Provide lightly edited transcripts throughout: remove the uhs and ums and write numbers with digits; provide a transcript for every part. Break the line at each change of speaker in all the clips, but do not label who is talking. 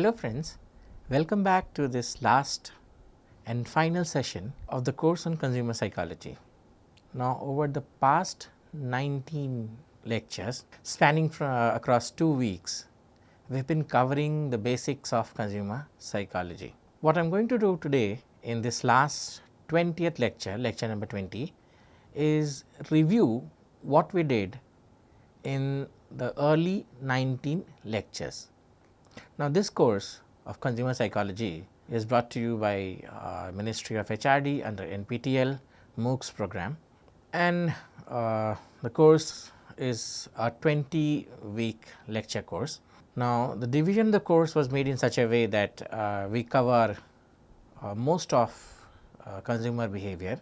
Hello friends, welcome back to this last and final session of the course on consumer psychology. Now over the past 19 lectures spanning across 2 weeks, we have been covering the basics of consumer psychology. What I am going to do today in this last 20th lecture, lecture number 20, is review what we did in the early 19 lectures. Now this course of consumer psychology is brought to you by Ministry of HRD under NPTEL MOOCs program, and the course is a 20-week lecture course. Now the division of the course was made in such a way that we cover most of consumer behavior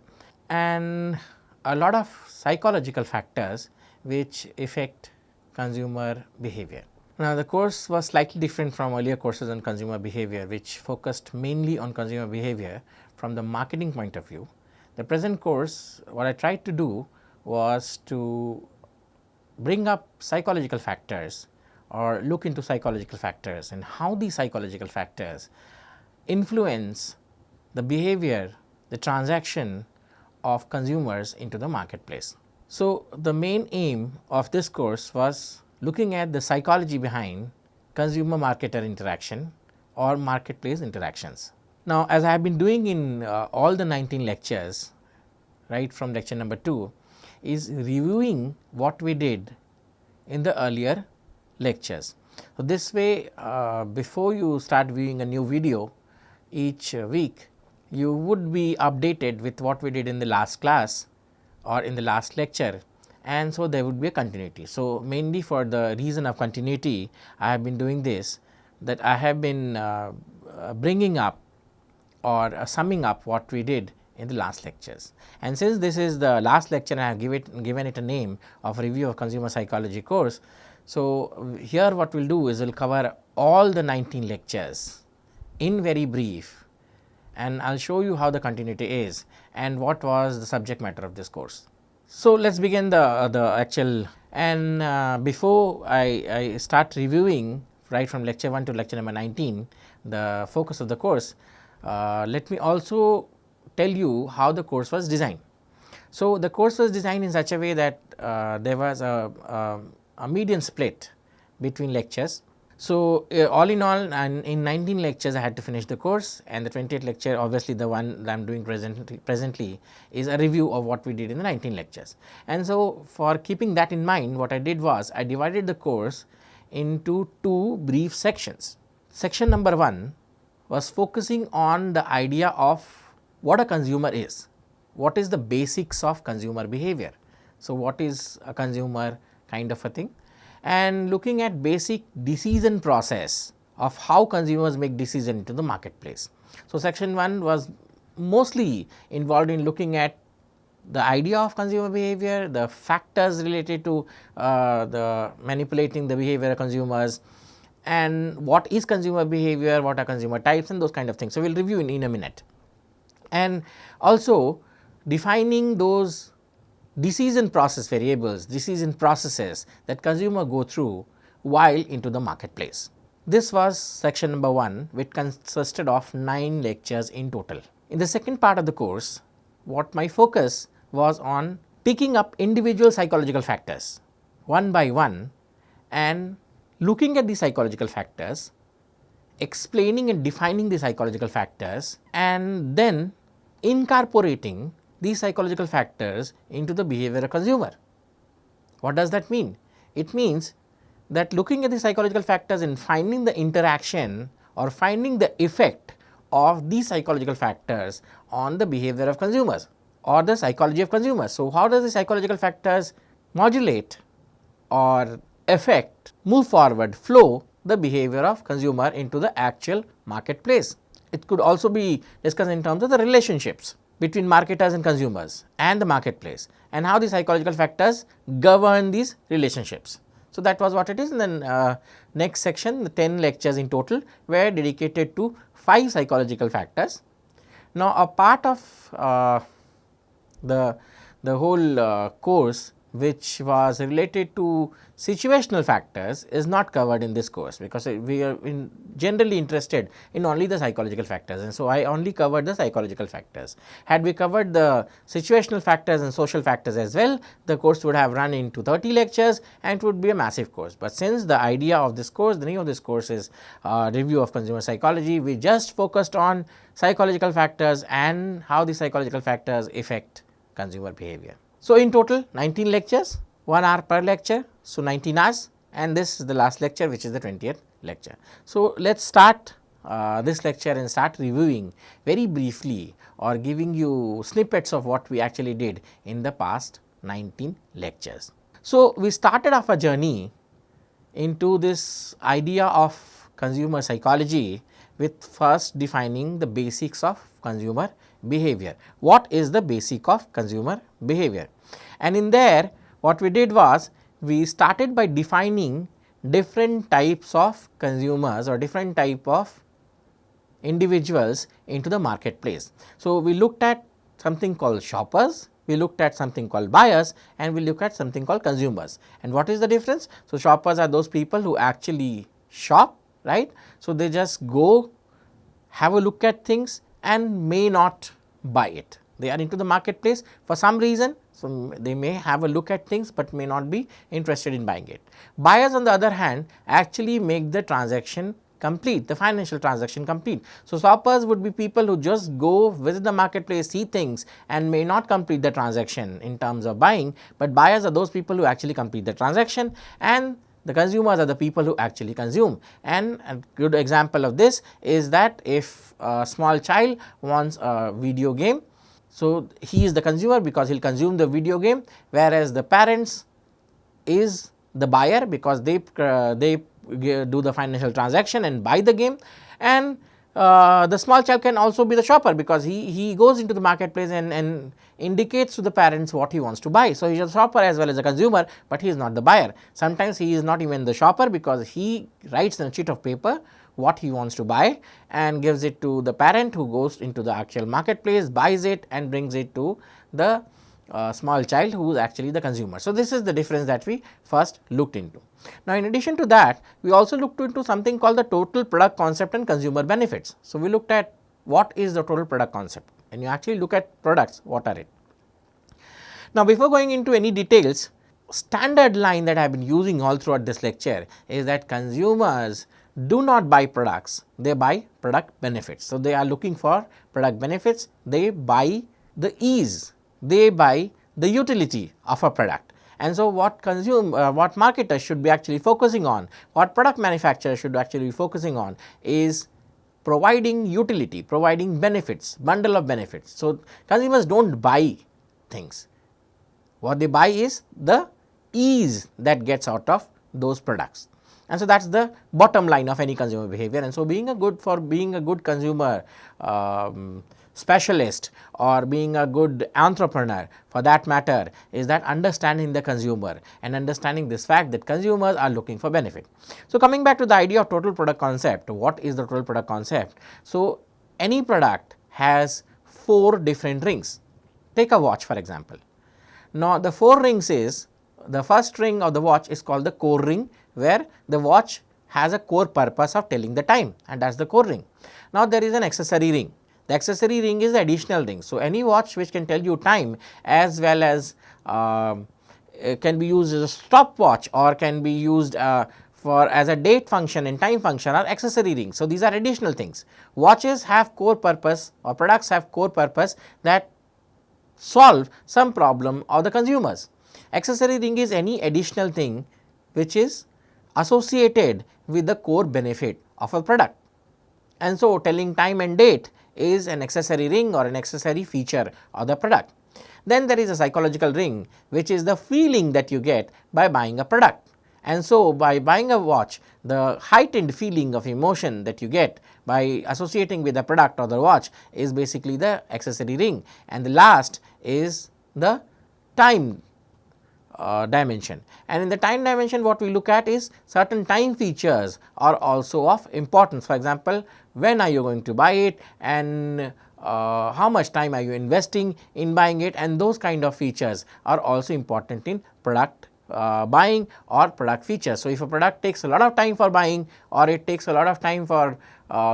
and a lot of psychological factors which affect consumer behavior. Now the course was slightly different from earlier courses on consumer behavior, which focused mainly on consumer behavior from the marketing point of view. The present course, what I tried to do was to bring up psychological factors or look into psychological factors and how these psychological factors influence the behavior, the transaction of consumers into the marketplace. So the main aim of this course was looking at the psychology behind consumer marketer interaction or marketplace interactions. Now as I have been doing in all the 19 lectures, right from lecture number 2, is reviewing what we did in the earlier lectures. So this way before you start viewing a new video each week, you would be updated with what we did in the last class or in the last lecture, and so there would be a continuity. So mainly for the reason of continuity, I have been doing this, that I have been bringing up or summing up what we did in the last lectures. And since this is the last lecture, I have given it a name of review of consumer psychology course. So here what we will do is we will cover all the 19 lectures in very brief, and I will show you how the continuity is and what was the subject matter of this course. So let us begin the actual, and before I start reviewing right from lecture 1 to lecture number 19 the focus of the course, let me also tell you how the course was designed. So the course was designed in such a way that there was a median split between lectures. So all in all, and in 19 lectures I had to finish the course, and the 20th lecture, obviously the one that I am doing presently is a review of what we did in the 19 lectures. And so for keeping that in mind, what I did was I divided the course into 2 brief sections. Section number 1 was focusing on the idea of what a consumer is, what is the basics of consumer behavior. So what is a consumer kind of a thing, and looking at basic decision process of how consumers make decision into the marketplace. So section 1 was mostly involved in looking at the idea of consumer behavior, the factors related to the manipulating the behavior of consumers, and what is consumer behavior, what are consumer types, and those kind of things. So we will review in a minute, and also defining those decision process variables, decision processes that consumer go through while into the marketplace. This was section number 1, which consisted of 9 lectures in total. In the second part of the course, what my focus was on picking up individual psychological factors one by one and looking at the psychological factors, explaining and defining the psychological factors, and then incorporating these psychological factors into the behavior of consumer. What does that mean? It means that looking at the psychological factors and finding the interaction or finding the effect of these psychological factors on the behavior of consumers or the psychology of consumers. So how does the psychological factors modulate or affect, move forward, flow the behavior of consumer into the actual marketplace? It could also be discussed in terms of the relationships between marketers and consumers and the marketplace, and how the psychological factors govern these relationships. So that was what it is. And then next section, the 10 lectures in total were dedicated to 5 psychological factors. Now a part of the whole course which was related to situational factors is not covered in this course, because we are generally interested in only the psychological factors, and so I only covered the psychological factors. Had we covered the situational factors and social factors as well, the course would have run into 30 lectures and it would be a massive course. But since the idea of this course, the name of this course is review of consumer psychology, we just focused on psychological factors and how the psychological factors affect consumer behavior. So, in total 19 lectures, 1 hour per lecture, so 19 hours, and this is the last lecture, which is the 20th lecture. So, let us start this lecture and start reviewing very briefly or giving you snippets of what we actually did in the past 19 lectures. So, we started off a journey into this idea of consumer psychology with first defining the basics of consumer behavior. What is the basic of consumer behavior? And in there, what we did was, we started by defining different types of consumers or different type of individuals into the marketplace. So, we looked at something called shoppers, we looked at something called buyers, and we look at something called consumers. And what is the difference? So, shoppers are those people who actually shop, right. So, they just go have a look at things and may not buy it. They are into the marketplace for some reason, so they may have a look at things, but may not be interested in buying it. Buyers, on the other hand, actually make the transaction complete, the financial transaction complete. So, shoppers would be people who just go visit the marketplace, see things and may not complete the transaction in terms of buying, but buyers are those people who actually complete the transaction, and the consumers are the people who actually consume. And a good example of this is that if a small child wants a video game, so he is the consumer because he will consume the video game, whereas the parents is the buyer because they do the financial transaction and buy the game, and the small child can also be the shopper because he goes into the marketplace and indicates to the parents what he wants to buy. So, he is a shopper as well as a consumer, but he is not the buyer. Sometimes he is not even the shopper because he writes on a sheet of paper what he wants to buy and gives it to the parent, who goes into the actual marketplace, buys it and brings it to the small child, who is actually the consumer. So, this is the difference that we first looked into. Now, in addition to that, we also looked into something called the total product concept and consumer benefits. So, we looked at what is the total product concept, and you actually look at products, what are it. Now, before going into any details, standard line that I have been using all throughout this lecture is that consumers do not buy products, they buy product benefits. So, they are looking for product benefits, they buy the ease, they buy the utility of a product. And so, what marketers should be actually focusing on, what product manufacturers should actually be focusing on is providing utility, providing benefits, bundle of benefits. So, consumers do not buy things, what they buy is the ease that gets out of those products. And so, that is the bottom line of any consumer behavior. And so, being a good consumer specialist or being a good entrepreneur for that matter is that understanding the consumer and understanding this fact that consumers are looking for benefit. So, coming back to the idea of total product concept, what is the total product concept? So, any product has 4 different rings. Take a watch for example. Now, the 4 rings is, the first ring of the watch is called the core ring, where the watch has a core purpose of telling the time, and that is the core ring. Now, there is an accessory ring. The accessory ring is the additional ring. So, any watch which can tell you time as well as can be used as a stopwatch or can be used as a date function and time function are accessory rings. So, these are additional things. Watches have core purpose or products have core purpose that solve some problem of the consumers. Accessory ring is any additional thing which is associated with the core benefit of a product. And so, telling time and date is an accessory ring or an accessory feature of the product. Then there is a psychological ring, which is the feeling that you get by buying a product. And so, by buying a watch, the heightened feeling of emotion that you get by associating with the product or the watch is basically the accessory ring. And the last is the time dimension. And in the time dimension, what we look at is certain time features are also of importance. For example, when are you going to buy it, and how much time are you investing in buying it, and those kind of features are also important in product buying or product features. So, if a product takes a lot of time for buying, or it takes a lot of time for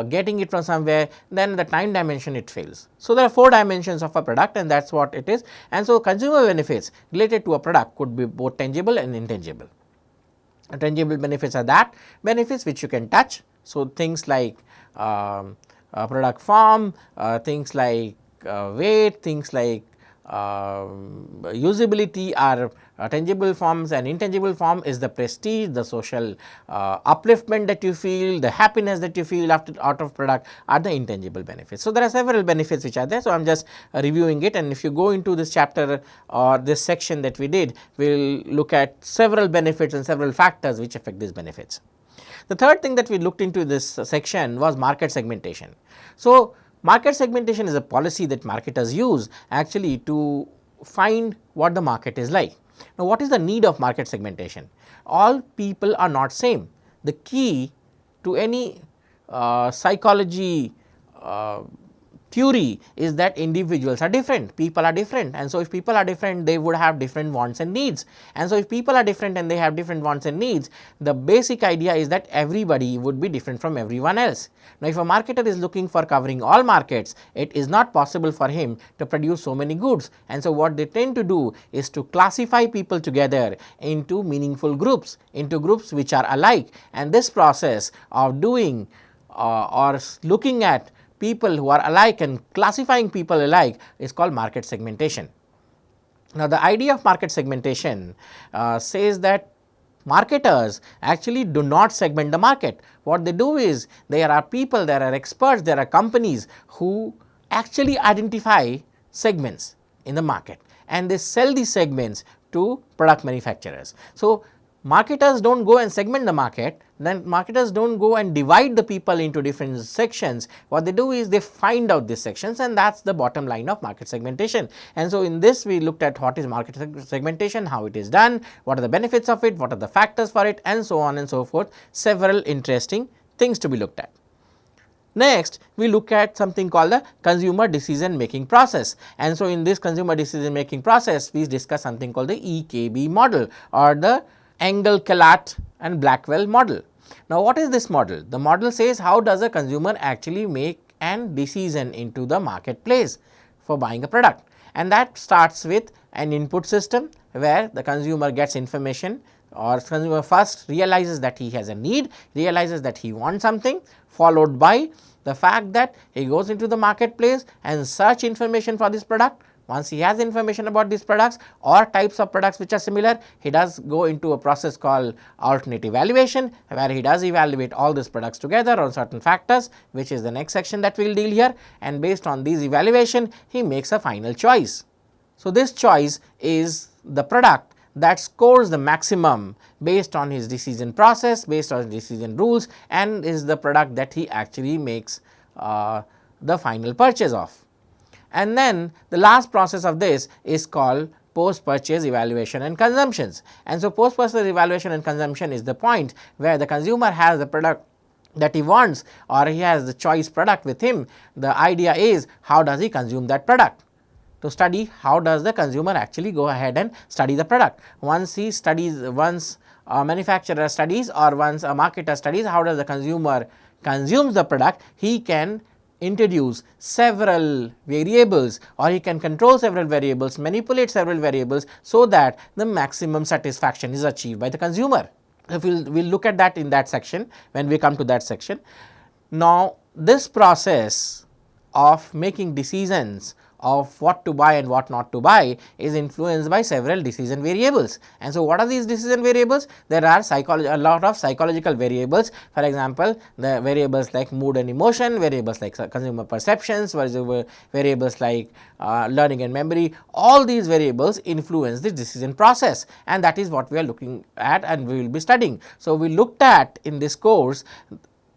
getting it from somewhere, then the time dimension it fails. So, there are 4 dimensions of a product, and that is what it is. And so, consumer benefits related to a product could be both tangible and intangible. Tangible benefits are that benefits which you can touch. So, things like product form, things like weight, things like usability are tangible forms, and intangible form is the prestige, the social upliftment that you feel, the happiness that you feel after out of product are the intangible benefits. So, there are several benefits which are there. So, I am just reviewing it, and if you go into this chapter or this section that we did, we will look at several benefits and several factors which affect these benefits. The third thing that we looked into this section was market segmentation. So, market segmentation is a policy that marketers use actually to find what the market is like. Now, what is the need of market segmentation? All people are not same. The key to any psychology theory is that individuals are different, people are different, and so if people are different, they would have different wants and needs. And so, if people are different and they have different wants and needs, the basic idea is that everybody would be different from everyone else. Now, if a marketer is looking for covering all markets, it is not possible for him to produce so many goods, and so what they tend to do is to classify people together into meaningful groups, into groups which are alike, and this process of doing or looking at people who are alike and classifying people alike is called market segmentation. Now, the idea of market segmentation says that marketers actually do not segment the market. What they do is, there are people, there are experts, there are companies who actually identify segments in the market, and they sell these segments to product manufacturers. So, marketers do not go and segment the market, then marketers do not go and divide the people into different sections. What they do is they find out these sections, and that is the bottom line of market segmentation. And so, in this we looked at what is market segmentation, how it is done, what are the benefits of it, what are the factors for it, and so on and so forth, several interesting things to be looked at. Next, we look at something called the consumer decision making process, and so in this consumer decision making process, we discuss something called the EKB model, or the Engel, Kalat and Blackwell model. Now, what is this model? The model says how does a consumer actually make an decision into the marketplace for buying a product, and that starts with an input system where the consumer gets information, or consumer first realizes that he has a need, realizes that he wants something, followed by the fact that he goes into the marketplace and search information for this product. Once he has information about these products or types of products which are similar, he does go into a process called alternate evaluation, where he does evaluate all these products together on certain factors, which is the next section that we will deal here, and based on these evaluation, he makes a final choice. So, this choice is the product that scores the maximum based on his decision process, based on his decision rules, and is the product that he actually makes the final purchase of. And then the last process of this is called post purchase evaluation and consumptions. And so, post purchase evaluation and consumption is the point where the consumer has the product that he wants, or he has the choice product with him. The idea is, how does he consume that product? To study how does the consumer actually go ahead and study the product. Once he studies, once a manufacturer studies, or once a marketer studies how does the consumer consumes the product, he can introduce several variables, or he can control several variables, manipulate several variables, so that the maximum satisfaction is achieved by the consumer. If we will look at that in that section when we come to that section. Now, this process of making decisions of what to buy and what not to buy is influenced by several decision variables. And so, what are these decision variables? There are a lot of psychological variables. For example, the variables like mood and emotion, variables like consumer perceptions, variables like learning and memory. All these variables influence the decision process, and that is what we are looking at and we will be studying. So, we looked at in this course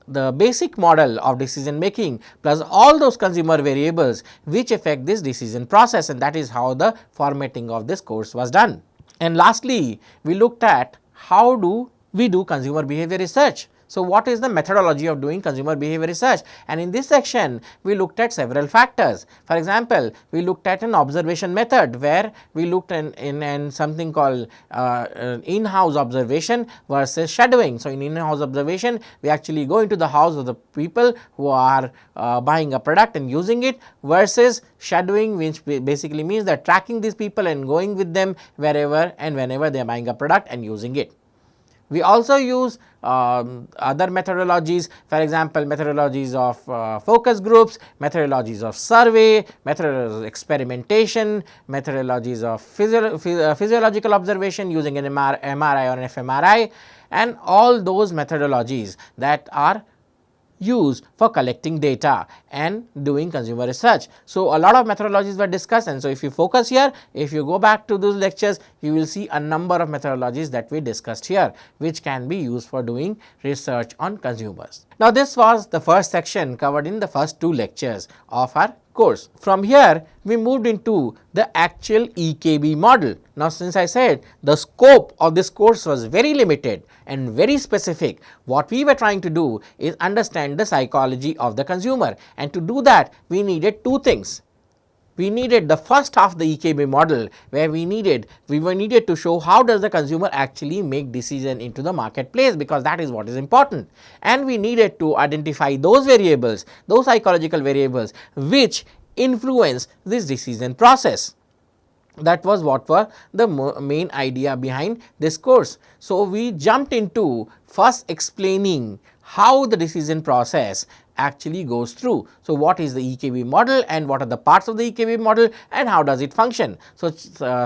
the basic model of decision making plus all those consumer variables which affect this decision process, and that is how the formatting of this course was done. And lastly, we looked at how do we do consumer behavior research. So, what is the methodology of doing consumer behavior research? And in this section, we looked at several factors. For example, we looked at an observation method where we looked in something called in-house observation versus shadowing. So, in in-house observation, we actually go into the house of the people who are buying a product and using it, versus shadowing, which basically means that tracking these people and going with them wherever and whenever they are buying a product and using it. We also use other methodologies, for example, methodologies of focus groups, methodologies of survey, methodologies of experimentation, methodologies of physiological observation using an MRI or an fMRI, and all those methodologies that are used for collecting data and doing consumer research. So, a lot of methodologies were discussed, and so if you focus here, if you go back to those lectures, you will see a number of methodologies that we discussed here, which can be used for doing research on consumers. Now, this was the first section covered in the first 2 lectures of our course. From here, we moved into the actual EKB model. Now, since I said the scope of this course was very limited and very specific, what we were trying to do is understand the psychology of the consumer, and to do that we needed 2 things. We needed the first half of the EKB model, where we were needed to show how does the consumer actually make decision into the marketplace, because that is what is important, and we needed to identify those variables, those psychological variables which influence this decision process. That was what were the main idea behind this course. So, we jumped into first explaining how the decision process actually goes through. So, what is the EKB model and what are the parts of the EKB model and how does it function. So,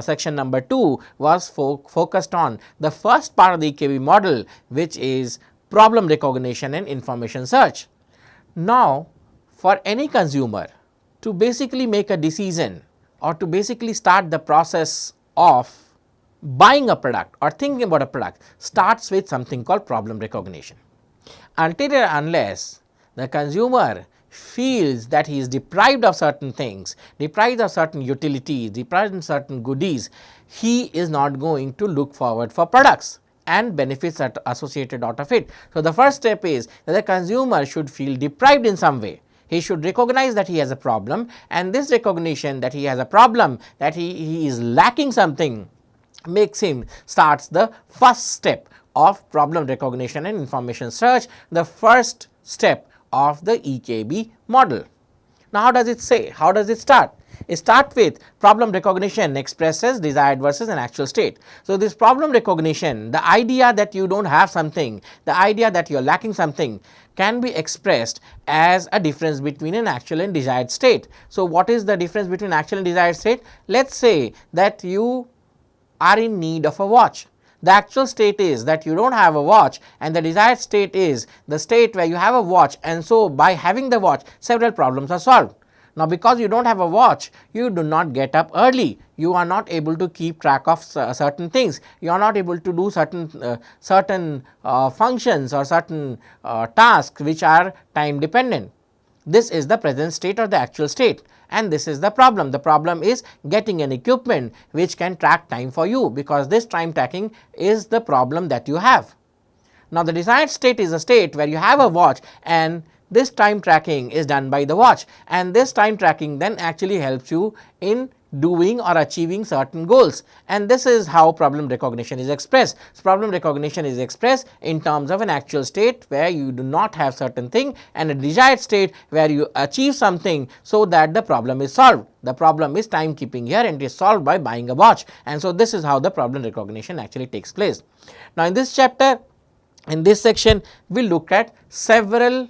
section number 2 was focused on the first part of the EKB model, which is problem recognition and information search. Now, for any consumer to basically make a decision or to basically start the process of buying a product or thinking about a product starts with something called problem recognition. Until and unless the consumer feels that he is deprived of certain things, deprived of certain utilities, deprived of certain goodies, he is not going to look forward for products and benefits that are associated out of it. So, the first step is that the consumer should feel deprived in some way. He should recognize that he has a problem, and this recognition that he has a problem, that he is lacking something, makes him starts the first step of problem recognition and information search, the first step of the EKB model. Now, how does it say? How does it start? It starts with problem recognition expresses desired versus an actual state. So, this problem recognition, the idea that you do not have something, the idea that you are lacking something, can be expressed as a difference between an actual and desired state. So, what is the difference between actual and desired state? Let us say that you are in need of a watch. The actual state is that you do not have a watch, and the desired state is the state where you have a watch, and so by having the watch several problems are solved. Now, because you do not have a watch, you do not get up early, you are not able to keep track of certain things, you are not able to do certain functions or certain tasks which are time dependent. This is the present state or the actual state, and this is the problem. The problem is getting an equipment which can track time for you, because this time tracking is the problem that you have. Now, the desired state is a state where you have a watch and this time tracking is done by the watch, and this time tracking then actually helps you in doing or achieving certain goals, and this is how problem recognition is expressed. So, problem recognition is expressed in terms of an actual state where you do not have certain thing, and a desired state where you achieve something so that the problem is solved. The problem is timekeeping here, and it is solved by buying a watch, and so this is how the problem recognition actually takes place. Now, in this chapter, in this section, we look at several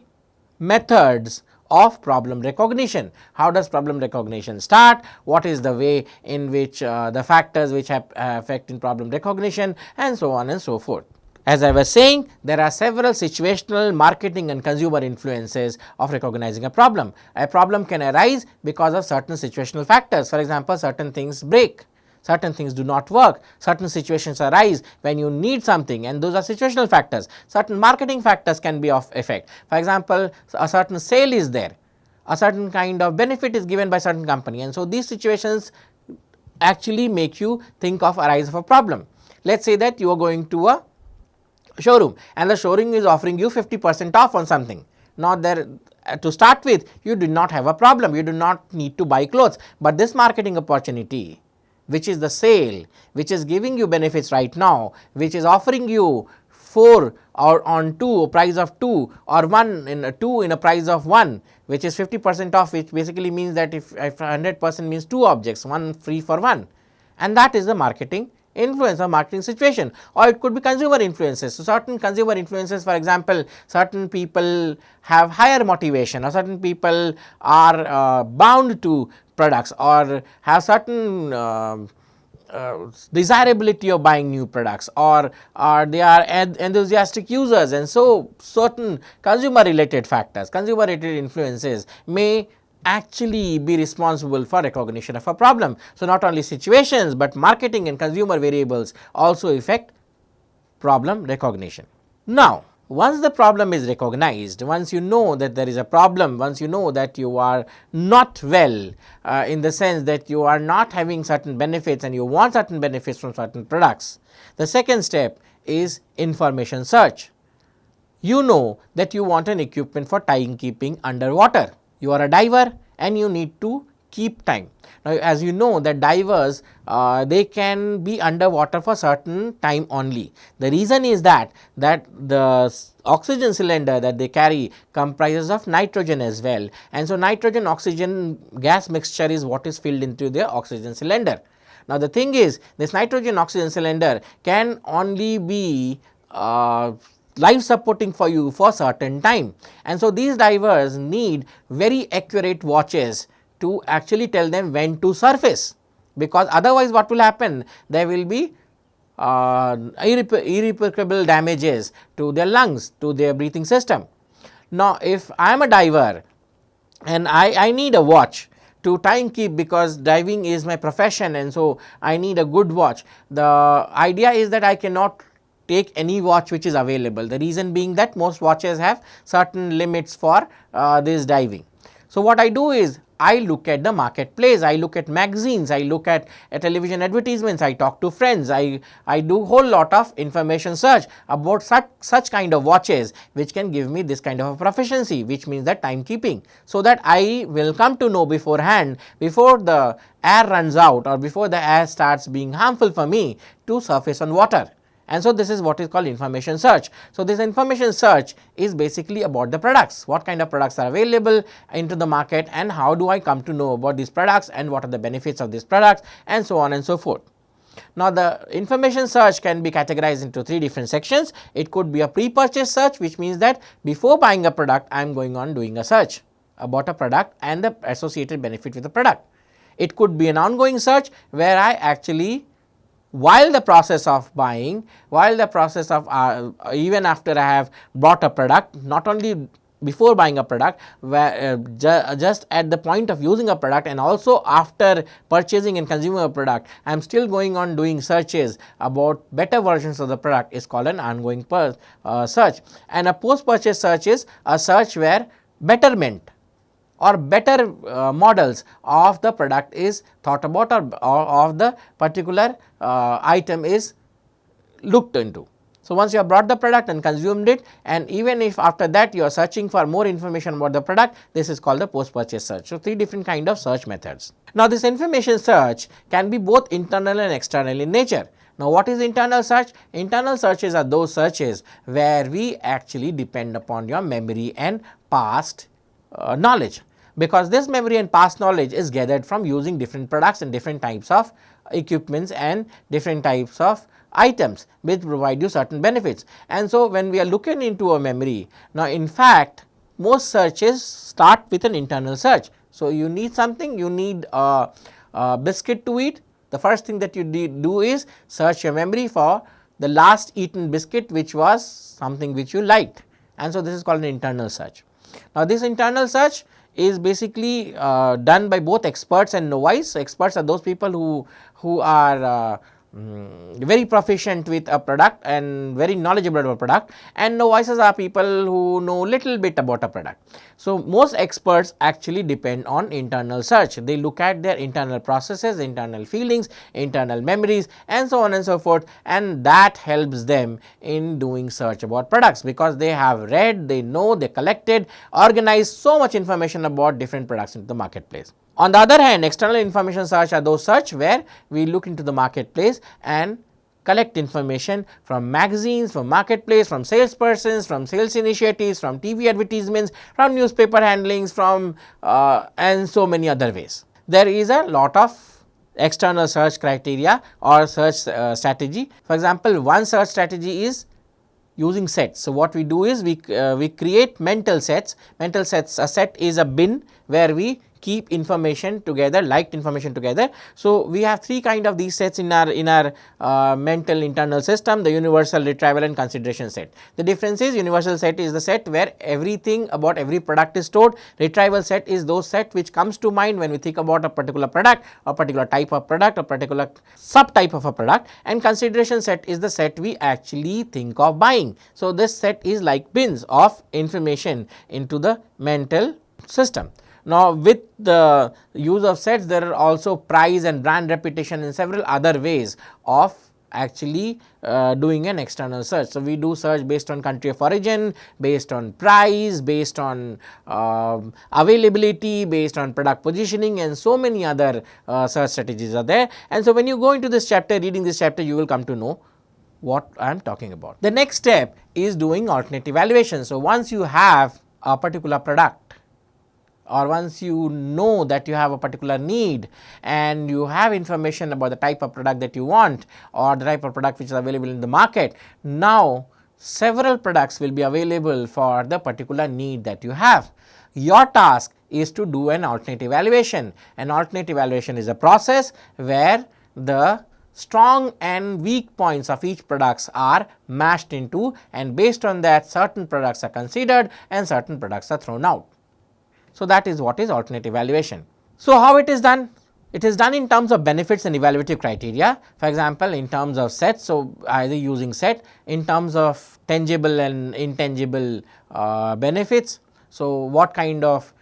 methods of problem recognition. How does problem recognition start? What is the way in which the factors which have effect in problem recognition, and so on and so forth. As I was saying, there are several situational, marketing and consumer influences of recognizing a problem. A problem can arise because of certain situational factors. For example, certain things break, certain things do not work, certain situations arise when you need something, and those are situational factors. Certain marketing factors can be of effect. For example, a certain sale is there, a certain kind of benefit is given by certain company, and so these situations actually make you think of arise of a problem. Let us say that you are going to a showroom and the showroom is offering you 50% off on something. Now, there to start with you do not have a problem, you do not need to buy clothes, but this marketing opportunity, which is the sale, which is giving you benefits right now, which is offering you 4 or on 2 price of 2 or 1 in a 2 in a price of 1, which is 50% off, which basically means that if 100% means 2 objects, 1 free for 1, and that is the marketing influence or marketing situation. Or it could be consumer influences. So, certain consumer influences, for example, certain people have higher motivation or certain people are bound to products or have certain desirability of buying new products, or they are enthusiastic users, and so certain consumer related factors, consumer related influences may actually be responsible for recognition of a problem. So, not only situations, but marketing and consumer variables also affect problem recognition. Now, once the problem is recognized, once you know that there is a problem, once you know that you are not well in the sense that you are not having certain benefits and you want certain benefits from certain products, the second step is information search. You know that you want an equipment for timekeeping underwater. You are a diver and you need to keep time. Now, as you know that divers they can be underwater for certain time only. The reason is that the oxygen cylinder that they carry comprises of nitrogen as well, and so nitrogen oxygen gas mixture is what is filled into the oxygen cylinder. Now, the thing is, this nitrogen oxygen cylinder can only be life supporting for you for certain time, and so these divers need very accurate watches to actually tell them when to surface, because otherwise what will happen, there will be irreparable damages to their lungs, to their breathing system. Now, if I am a diver and I need a watch to time keep, because diving is my profession and so I need a good watch, the idea is that I cannot take any watch which is available. The reason being that most watches have certain limits for this diving. So, what I do is I look at the marketplace, I look at magazines, I look at television advertisements, I talk to friends, I do whole lot of information search about such kind of watches which can give me this kind of a proficiency, which means that timekeeping, so that I will come to know beforehand, before the air runs out or before the air starts being harmful for me, to surface on water. And so, this is what is called information search. So, this information search is basically about the products, what kind of products are available into the market and how do I come to know about these products and what are the benefits of these products, and so on and so forth. Now, the information search can be categorized into 3 different sections. It could be a pre-purchase search, which means that before buying a product, I am going on doing a search about a product and the associated benefit with the product. It could be an ongoing search, where I actually, while the process of buying, while the process of even after I have bought a product, not only before buying a product, where just at the point of using a product and also after purchasing and consuming a product, I am still going on doing searches about better versions of the product, is called an ongoing search. And a post purchase search is a search where betterment or better models of the product is thought about, or of the particular item is looked into. So, once you have brought the product and consumed it, and even if after that you are searching for more information about the product, this is called the post purchase search. So, 3 different kind of search methods. Now, this information search can be both internal and external in nature. Now, what is internal search? Internal searches are those searches where we actually depend upon your memory and past knowledge, because this memory and past knowledge is gathered from using different products and different types of equipments and different types of items which provide you certain benefits. And so, when we are looking into a memory, now in fact most searches start with an internal search. So, you need something, you need a biscuit to eat. The first thing that you do is search your memory for the last eaten biscuit which was something which you liked, and so this is called an internal search. Now, this internal search is basically done by both experts and novice. So, experts are those people who are very proficient with a product and very knowledgeable about a product, and novices are people who know little bit about a product. So, most experts actually depend on internal search. They look at their internal processes, internal feelings, internal memories, and so on and so forth, and that helps them in doing search about products, because they have read, they know, they collected, organized so much information about different products in the marketplace. On the other hand, external information search are those search where we look into the marketplace and collect information from magazines, from marketplace, from salespersons, from sales initiatives, from TV advertisements, from newspaper handlings, from and so many other ways. There is a lot of external search criteria or search strategy. For example, one search strategy is using sets. So, what we do is we create mental sets. Mental sets, a set is a bin where we keep information together, liked information together. So, we have three kind of these sets in our mental internal system: the universal, retrieval and consideration set. The difference is, universal set is the set where everything about every product is stored. Retrieval set is those set which comes to mind when we think about a particular product, a particular type of product, a particular subtype of a product, and consideration set is the set we actually think of buying. So, this set is like bins of information into the mental system. Now, with the use of sets, there are also price and brand reputation and several other ways of actually doing an external search. So, we do search based on country of origin, based on price, based on availability, based on product positioning, and so many other search strategies are there. And so, when you go into this chapter, reading this chapter, you will come to know what I am talking about. The next step is doing alternate evaluation. So, once you have a particular product, or once you know that you have a particular need and you have information about the type of product that you want or the type of product which is available in the market, now several products will be available for the particular need that you have. Your task is to do an alternate evaluation. An alternate evaluation is a process where the strong and weak points of each products are mashed into, and based on that certain products are considered and certain products are thrown out. So, that is what is alternate evaluation. So, how it is done? It is done in terms of benefits and evaluative criteria. For example, in terms of sets, so either using set, in terms of tangible and intangible benefits. So, what kind of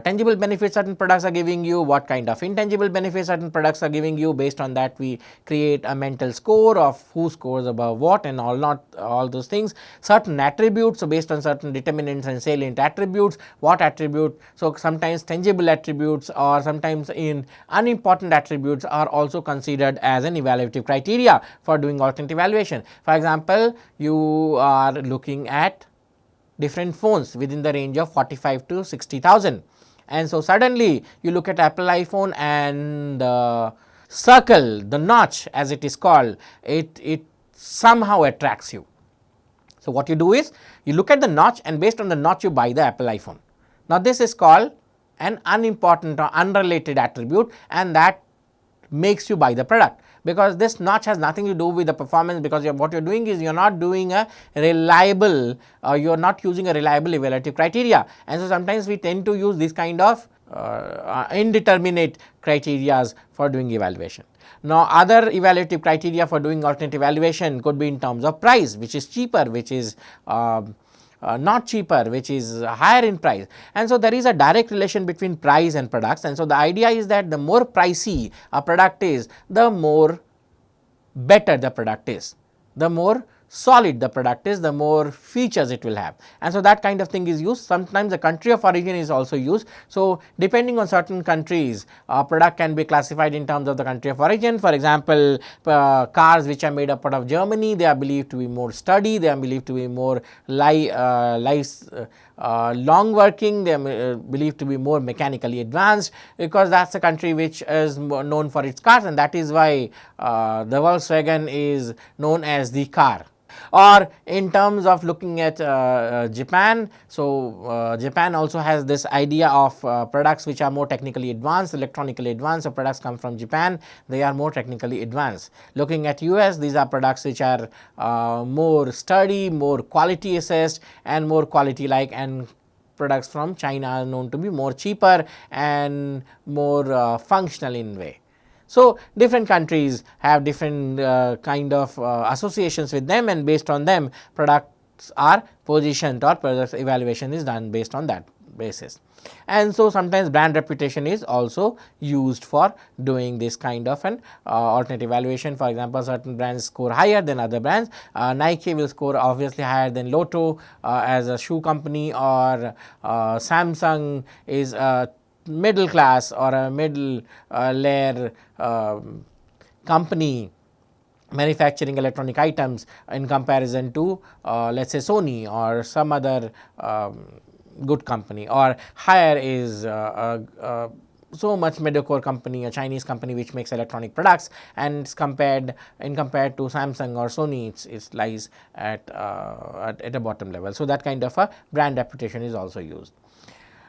tangible benefits certain products are giving you, what kind of intangible benefits certain products are giving you. Based on that, we create a mental score of who scores above what and all those things. Certain attributes, so based on certain determinants and salient attributes, what attribute. So, sometimes tangible attributes or sometimes in unimportant attributes are also considered as an evaluative criteria for doing alternate evaluation. For example, you are looking at different phones within the range of 45 to 60,000, and so suddenly you look at Apple iPhone and the circle, the notch as it is called, it somehow attracts you. So, what you do is you look at the notch and based on the notch you buy the Apple iPhone. Now, this is called an unimportant or unrelated attribute, and that makes you buy the product, because this notch has nothing to do with the performance, because what you are doing is you are not doing a reliable, you are not using a reliable evaluative criteria. And so, sometimes we tend to use this kind of indeterminate criterias for doing evaluation. Now, other evaluative criteria for doing alternate evaluation could be in terms of price, which is cheaper, which is not cheaper, which is higher in price. And so, there is a direct relation between price and products, and so the idea is that the more pricey a product is, the more better the product is, the more solid the product is, the more features it will have. And so, that kind of thing is used. Sometimes the country of origin is also used. So, depending on certain countries, a product can be classified in terms of the country of origin. For example, cars which are made up out of Germany, they are believed to be more sturdy, they are believed to be more long working, they are believed to be more mechanically advanced, because that is a country which is known for its cars, and that is why the Volkswagen is known as the car. Or in terms of looking at Japan, so Japan also has this idea of products which are more technically advanced, electronically advanced. So, products come from Japan, they are more technically advanced. Looking at US, these are products which are more sturdy, more quality assessed and more quality like, and products from China are known to be more cheaper and more functional in way. So, different countries have different kind of associations with them, and based on them products are positioned or product evaluation is done based on that basis. And so, sometimes brand reputation is also used for doing this kind of an alternate evaluation. For example, certain brands score higher than other brands. Nike will score obviously higher than Lotto as a shoe company, or Samsung is a middle class or a middle layer company manufacturing electronic items in comparison to let us say Sony or some other good company, or higher is so much mediocre company, a Chinese company which makes electronic products, and compared to Samsung or Sony, it lies at a bottom level. So, that kind of a brand reputation is also used.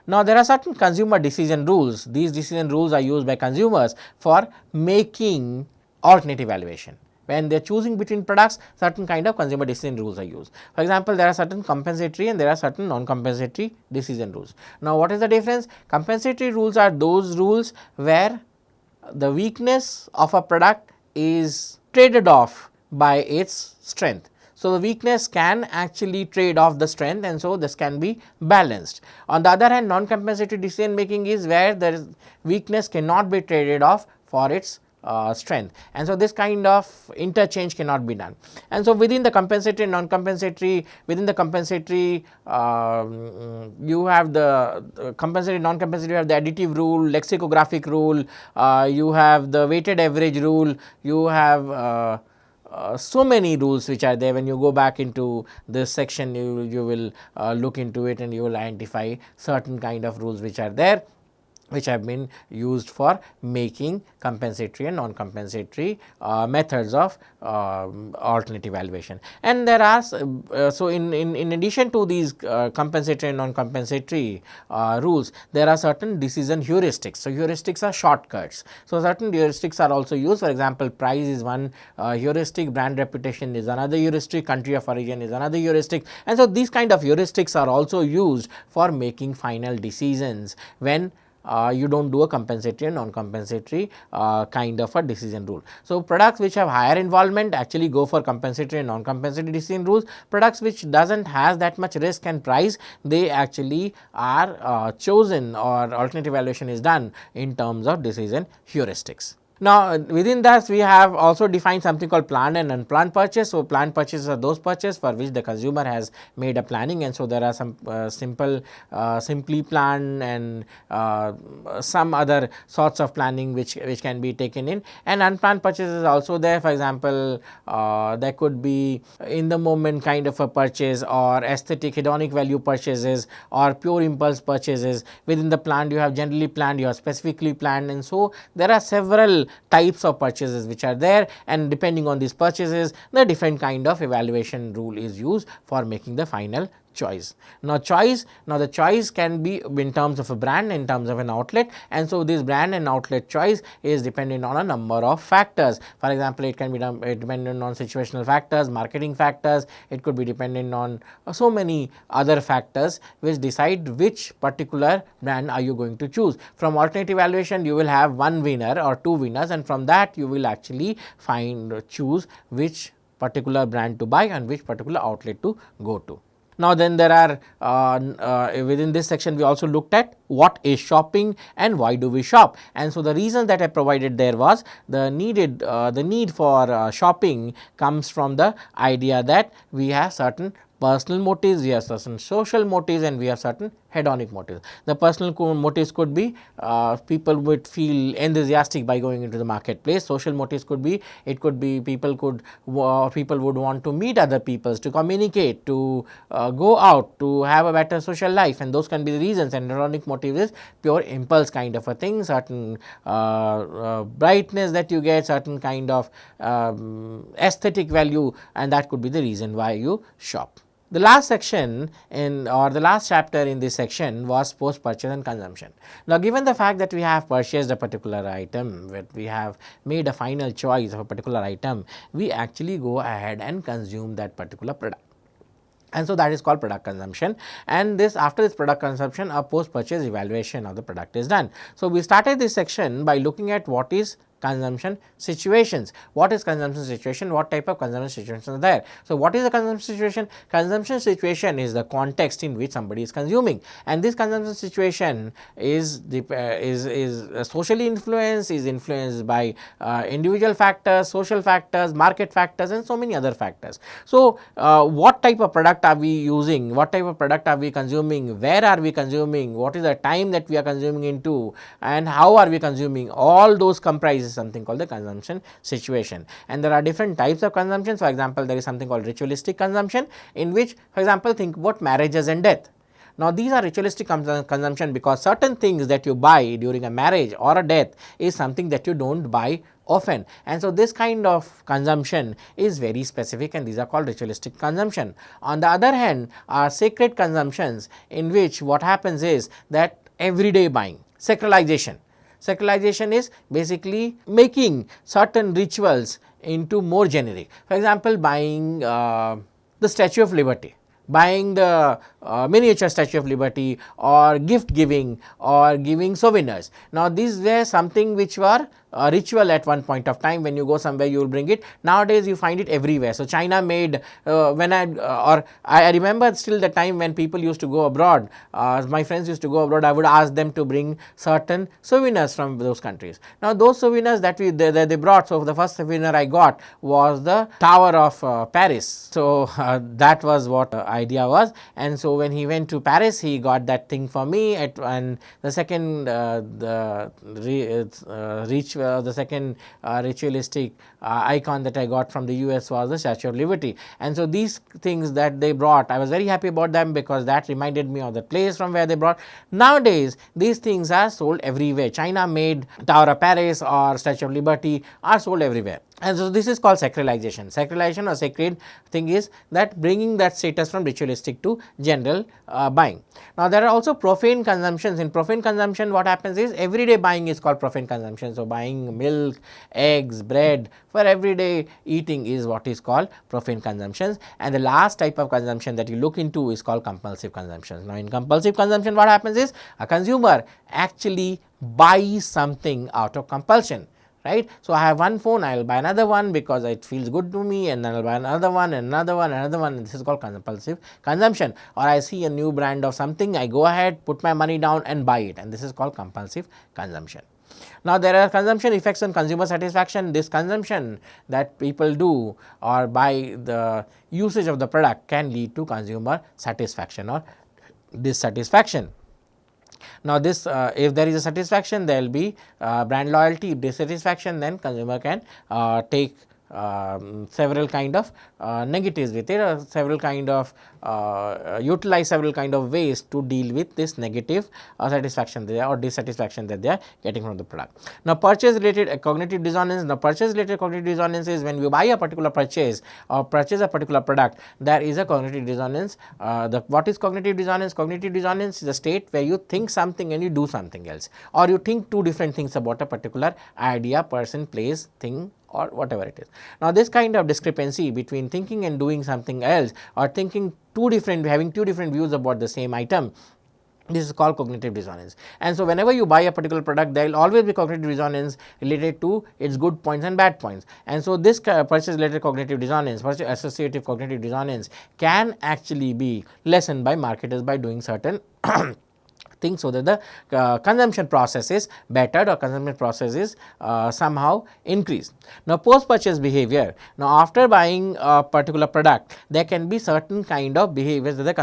Now, there are certain consumer decision rules. These decision rules are used by consumers for making alternate evaluation. When they are choosing between products, certain kind of consumer decision rules are used. For example, there are certain compensatory and there are certain non-compensatory decision rules. Now, what is the difference? Compensatory rules are those rules where the weakness of a product is traded off by its strength. So, the weakness can actually trade off the strength, and so this can be balanced. On the other hand, non-compensatory decision making is where the weakness cannot be traded off for its strength, and so this kind of interchange cannot be done. And so, within the compensatory and non-compensatory, within the compensatory you have the compensatory, non-compensatory, you have the additive rule, lexicographic rule, you have the weighted average rule, you have so many rules which are there. When you go back into this section, you will look into it and you will identify certain kind of rules which are there, which have been used for making compensatory and non-compensatory methods of alternate evaluation. And there are so in addition to these compensatory and non-compensatory rules, there are certain decision heuristics. So, heuristics are shortcuts. So, certain heuristics are also used. For example, price is one heuristic, brand reputation is another heuristic, country of origin is another heuristic, and so these kind of heuristics are also used for making final decisions when you do not do a compensatory and non-compensatory kind of a decision rule. So, products which have higher involvement actually go for compensatory and non-compensatory decision rules. Products which does not have that much risk and price, they actually are chosen, or alternate evaluation is done in terms of decision heuristics. Now, within that we have also defined something called planned and unplanned purchase. So, planned purchases are those purchases for which the consumer has made a planning, and so there are some simply planned and some other sorts of planning which can be taken in. And unplanned purchases also there. For example, there could be in the moment kind of a purchase, or aesthetic hedonic value purchases, or pure impulse purchases. Within the planned, you have generally planned, you have specifically planned, and so there are several types of purchases which are there, and depending on these purchases, the different kind of evaluation rule is used for making the final choice. Now, the choice can be in terms of a brand, in terms of an outlet, and so this brand and outlet choice is dependent on a number of factors. For example, it can be dependent on situational factors, marketing factors, it could be dependent on so many other factors which decide which particular brand are you going to choose. From alternate evaluation, you will have one winner or two winners, and from that you will actually choose which particular brand to buy and which particular outlet to go to. Now, then there are within this section we also looked at what is shopping and why do we shop. And so, the reason that I provided there was the need for shopping comes from the idea that we have certain personal motives, we have certain social motives, and we have certain hedonic motives. The personal motives could be people would feel enthusiastic by going into the marketplace. Social motives could be, it could be people would want to meet other people, to communicate, to go out, to have a better social life, and those can be the reasons. And hedonic motive is pure impulse kind of a thing, certain brightness that you get, certain kind of aesthetic value, and that could be the reason why you shop. The last section the last chapter in this section was post purchase and consumption. Now, given the fact that we have purchased a particular item, we have made a final choice of a particular item, we actually go ahead and consume that particular product. And so, that is called product consumption, and after this product consumption, a post purchase evaluation of the product is done. So, we started this section by looking at what is consumption situations. What is consumption situation? What type of consumption situations are there? So, what is the consumption situation? Consumption situation is the context in which somebody is consuming, and this consumption situation is socially influenced, is influenced by individual factors, social factors, market factors, and so many other factors. So, what type of product are we using? What type of product are we consuming? Where are we consuming? What is the time that we are consuming into, and how are we consuming? All those comprises something called the consumption situation. And there are different types of consumption. For example, there is something called ritualistic consumption, in which, for example, think about marriages and death. Now, these are ritualistic consumption because certain things that you buy during a marriage or a death is something that you do not buy often, and so this kind of consumption is very specific, and these are called ritualistic consumption. On the other hand, are sacred consumptions, in which what happens is that everyday buying, sacralization. Sacralization is basically making certain rituals into more generic. For example, buying the Statue of Liberty, buying the miniature Statue of Liberty, or gift giving, or giving souvenirs. Now, these were something which were ritual at one point of time. When you go somewhere, you will bring it. Nowadays, you find it everywhere. So, China made when I remember still the time when people used to go abroad, my friends used to go abroad, I would ask them to bring certain souvenirs from those countries. Now, those souvenirs that they brought, so the first souvenir I got was the Tower of Paris. So, that was what idea was, and so when he went to Paris, he got that thing for me. And the second ritualistic icon that I got from the US was the Statue of Liberty. And so, these things that they brought, I was very happy about them, because that reminded me of the place from where they brought. Nowadays, these things are sold everywhere. China made Tower of Paris or Statue of Liberty are sold everywhere. And so, this is called sacralization. Sacralization or sacred thing is that bringing that status from ritualistic to general buying. Now, there are also profane consumptions. In profane consumption, what happens is everyday buying is called profane consumption. So, buying milk, eggs, bread for everyday eating is what is called profane consumptions. And the last type of consumption that you look into is called compulsive consumption. Now, in compulsive consumption, what happens is a consumer actually buys something out of compulsion. Right. So, I have one phone, I will buy another one because it feels good to me, and then I will buy another one and another one and another one, and this is called compulsive consumption. Or I see a new brand of something, I go ahead, put my money down and buy it, and this is called compulsive consumption. Now, there are consumption effects on consumer satisfaction. This consumption that people do or by the usage of the product can lead to consumer satisfaction or dissatisfaction. Now, this if there is a satisfaction, there will be brand loyalty. If dissatisfaction, then consumer can take several kind of negatives with it, or several kind of utilize several kind of ways to deal with this negative satisfaction there or dissatisfaction that they are getting from the product. Now, purchase related cognitive dissonance. Now, purchase related cognitive dissonance is when you buy a particular purchase or purchase a particular product, there is a cognitive dissonance. What is cognitive dissonance? Cognitive dissonance is a state where you think something and you do something else, or you think two different things about a particular idea, person, place, thing, or whatever it is. Now, this kind of discrepancy between thinking and doing something else, or thinking having two different views about the same item, this is called cognitive dissonance. And so, whenever you buy a particular product, there will always be cognitive dissonance related to its good points and bad points. And so, this purchase related cognitive dissonance, purchase associative cognitive dissonance can actually be lessened by marketers by doing certain things, so that the consumption process is bettered or consumption process is somehow increased. Now, post purchase behavior. Now, after buying a particular product, there can be certain kind of behaviors that the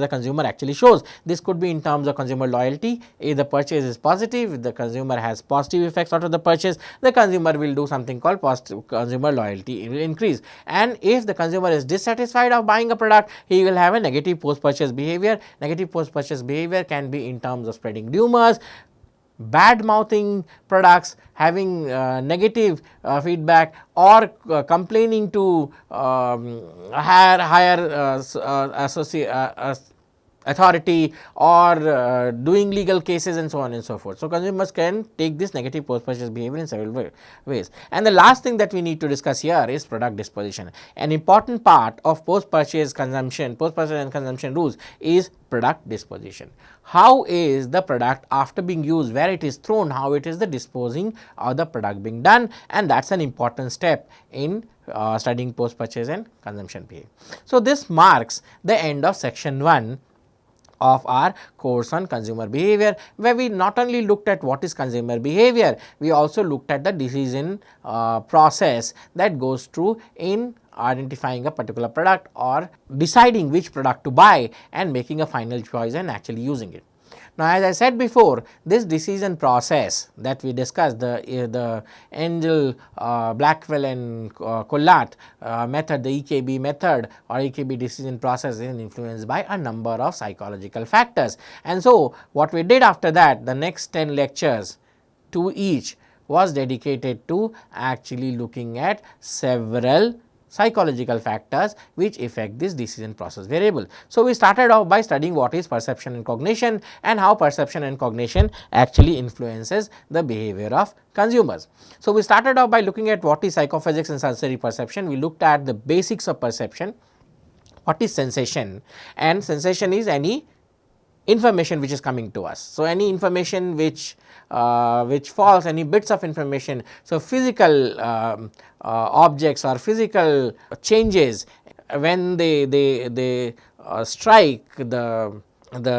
consumer actually shows. This could be in terms of consumer loyalty. If the purchase is positive, if the consumer has positive effects out of the purchase, the consumer will do something called positive consumer loyalty, it will increase. And if the consumer is dissatisfied of buying a product, he will have a negative post purchase behavior. Negative post purchase behavior can be in terms of spreading rumors, bad mouthing products, having negative feedback, or complaining to higher authority or doing legal cases and so on and so forth. So, consumers can take this negative post purchase behavior in several ways. And the last thing that we need to discuss here is product disposition. An important part of post purchase and consumption rules is product disposition. How is the product after being used, where it is thrown, how it is the disposing of the product being done, and that is an important step in studying post purchase and consumption behavior. So, this marks the end of section 1 of our course on consumer behavior, where we not only looked at what is consumer behavior, we also looked at the decision process that goes through in identifying a particular product or deciding which product to buy and making a final choice and actually using it. Now, as I said before, this decision process that we discussed, the Engel, Blackwell and Collat method, the EKB method or EKB decision process is influenced by a number of psychological factors. And so, what we did after that, the next 10 lectures, 2 each, was dedicated to actually looking at several psychological factors which affect this decision process variable. So, we started off by studying what is perception and cognition and how perception and cognition actually influences the behavior of consumers. So, we started off by looking at what is psychophysics and sensory perception. We looked at the basics of perception, what is sensation, and sensation is any information which is coming to us. So, any information which falls, any bits of information. So, physical objects or physical changes when they strike the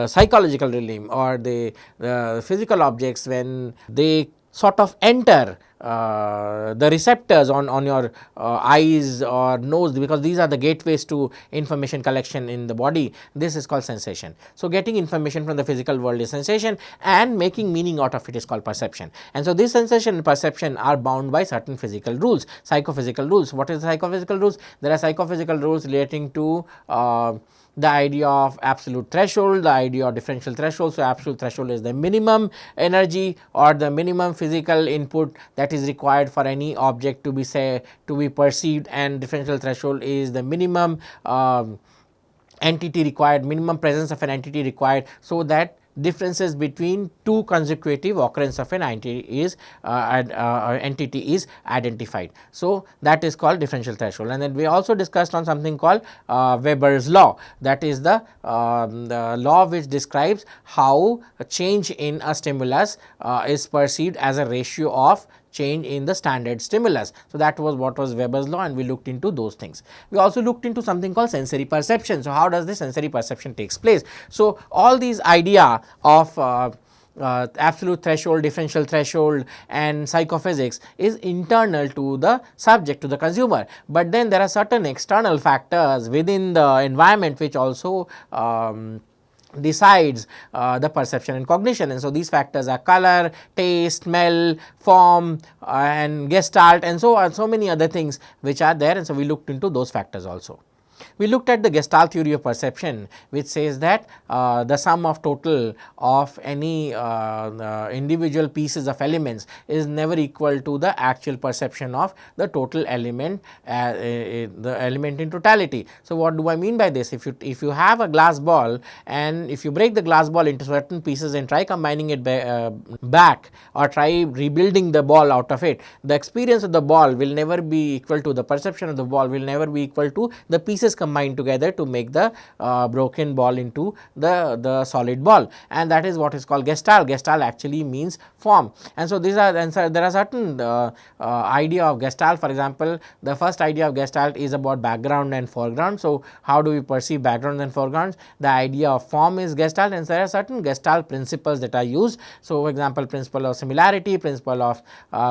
psychological realm, or the physical objects when they sort of enter the receptors on your eyes or nose, because these are the gateways to information collection in the body. This is called sensation. So, getting information from the physical world is sensation, and making meaning out of it is called perception. And so, this sensation and perception are bound by certain physical rules, psychophysical rules. What is the psychophysical rules? There are psychophysical rules relating to the idea of absolute threshold, the idea of differential threshold. So, absolute threshold is the minimum energy or the minimum physical input that is required for any object to be perceived, and differential threshold is the minimum entity required, minimum presence of an entity required, so that differences between two consecutive occurrence of an entity is identified. So, that is called differential threshold. And then we also discussed on something called Weber's law, that is the law which describes how a change in a stimulus is perceived as a ratio of change in the standard stimulus. So, that was what was Weber's law, and we looked into those things. We also looked into something called sensory perception. So, how does this sensory perception takes place? So, all these idea of absolute threshold, differential threshold and psychophysics is internal to the subject, to the consumer, but then there are certain external factors within the environment which also decides the perception and cognition. And so, these factors are color, taste, smell, form and gestalt, and so on, so many other things which are there, and so we looked into those factors also. We looked at the Gestalt theory of perception, which says that the sum of total of any individual pieces of elements is never equal to the actual perception of the total element, the element in totality. So, what do I mean by this? If you have a glass ball, and if you break the glass ball into certain pieces and try combining it back, or try rebuilding the ball out of it, the experience of the ball will never be equal to the perception of the ball, will never be equal to the pieces combined together to make the broken ball into the solid ball, and that is what is called Gestalt. Gestalt actually means form. And so, there are certain idea of Gestalt. For example, the first idea of Gestalt is about background and foreground. So, how do we perceive background and foregrounds? The idea of form is Gestalt, and there are certain Gestalt principles that are used. So, for example, principle of similarity, principle of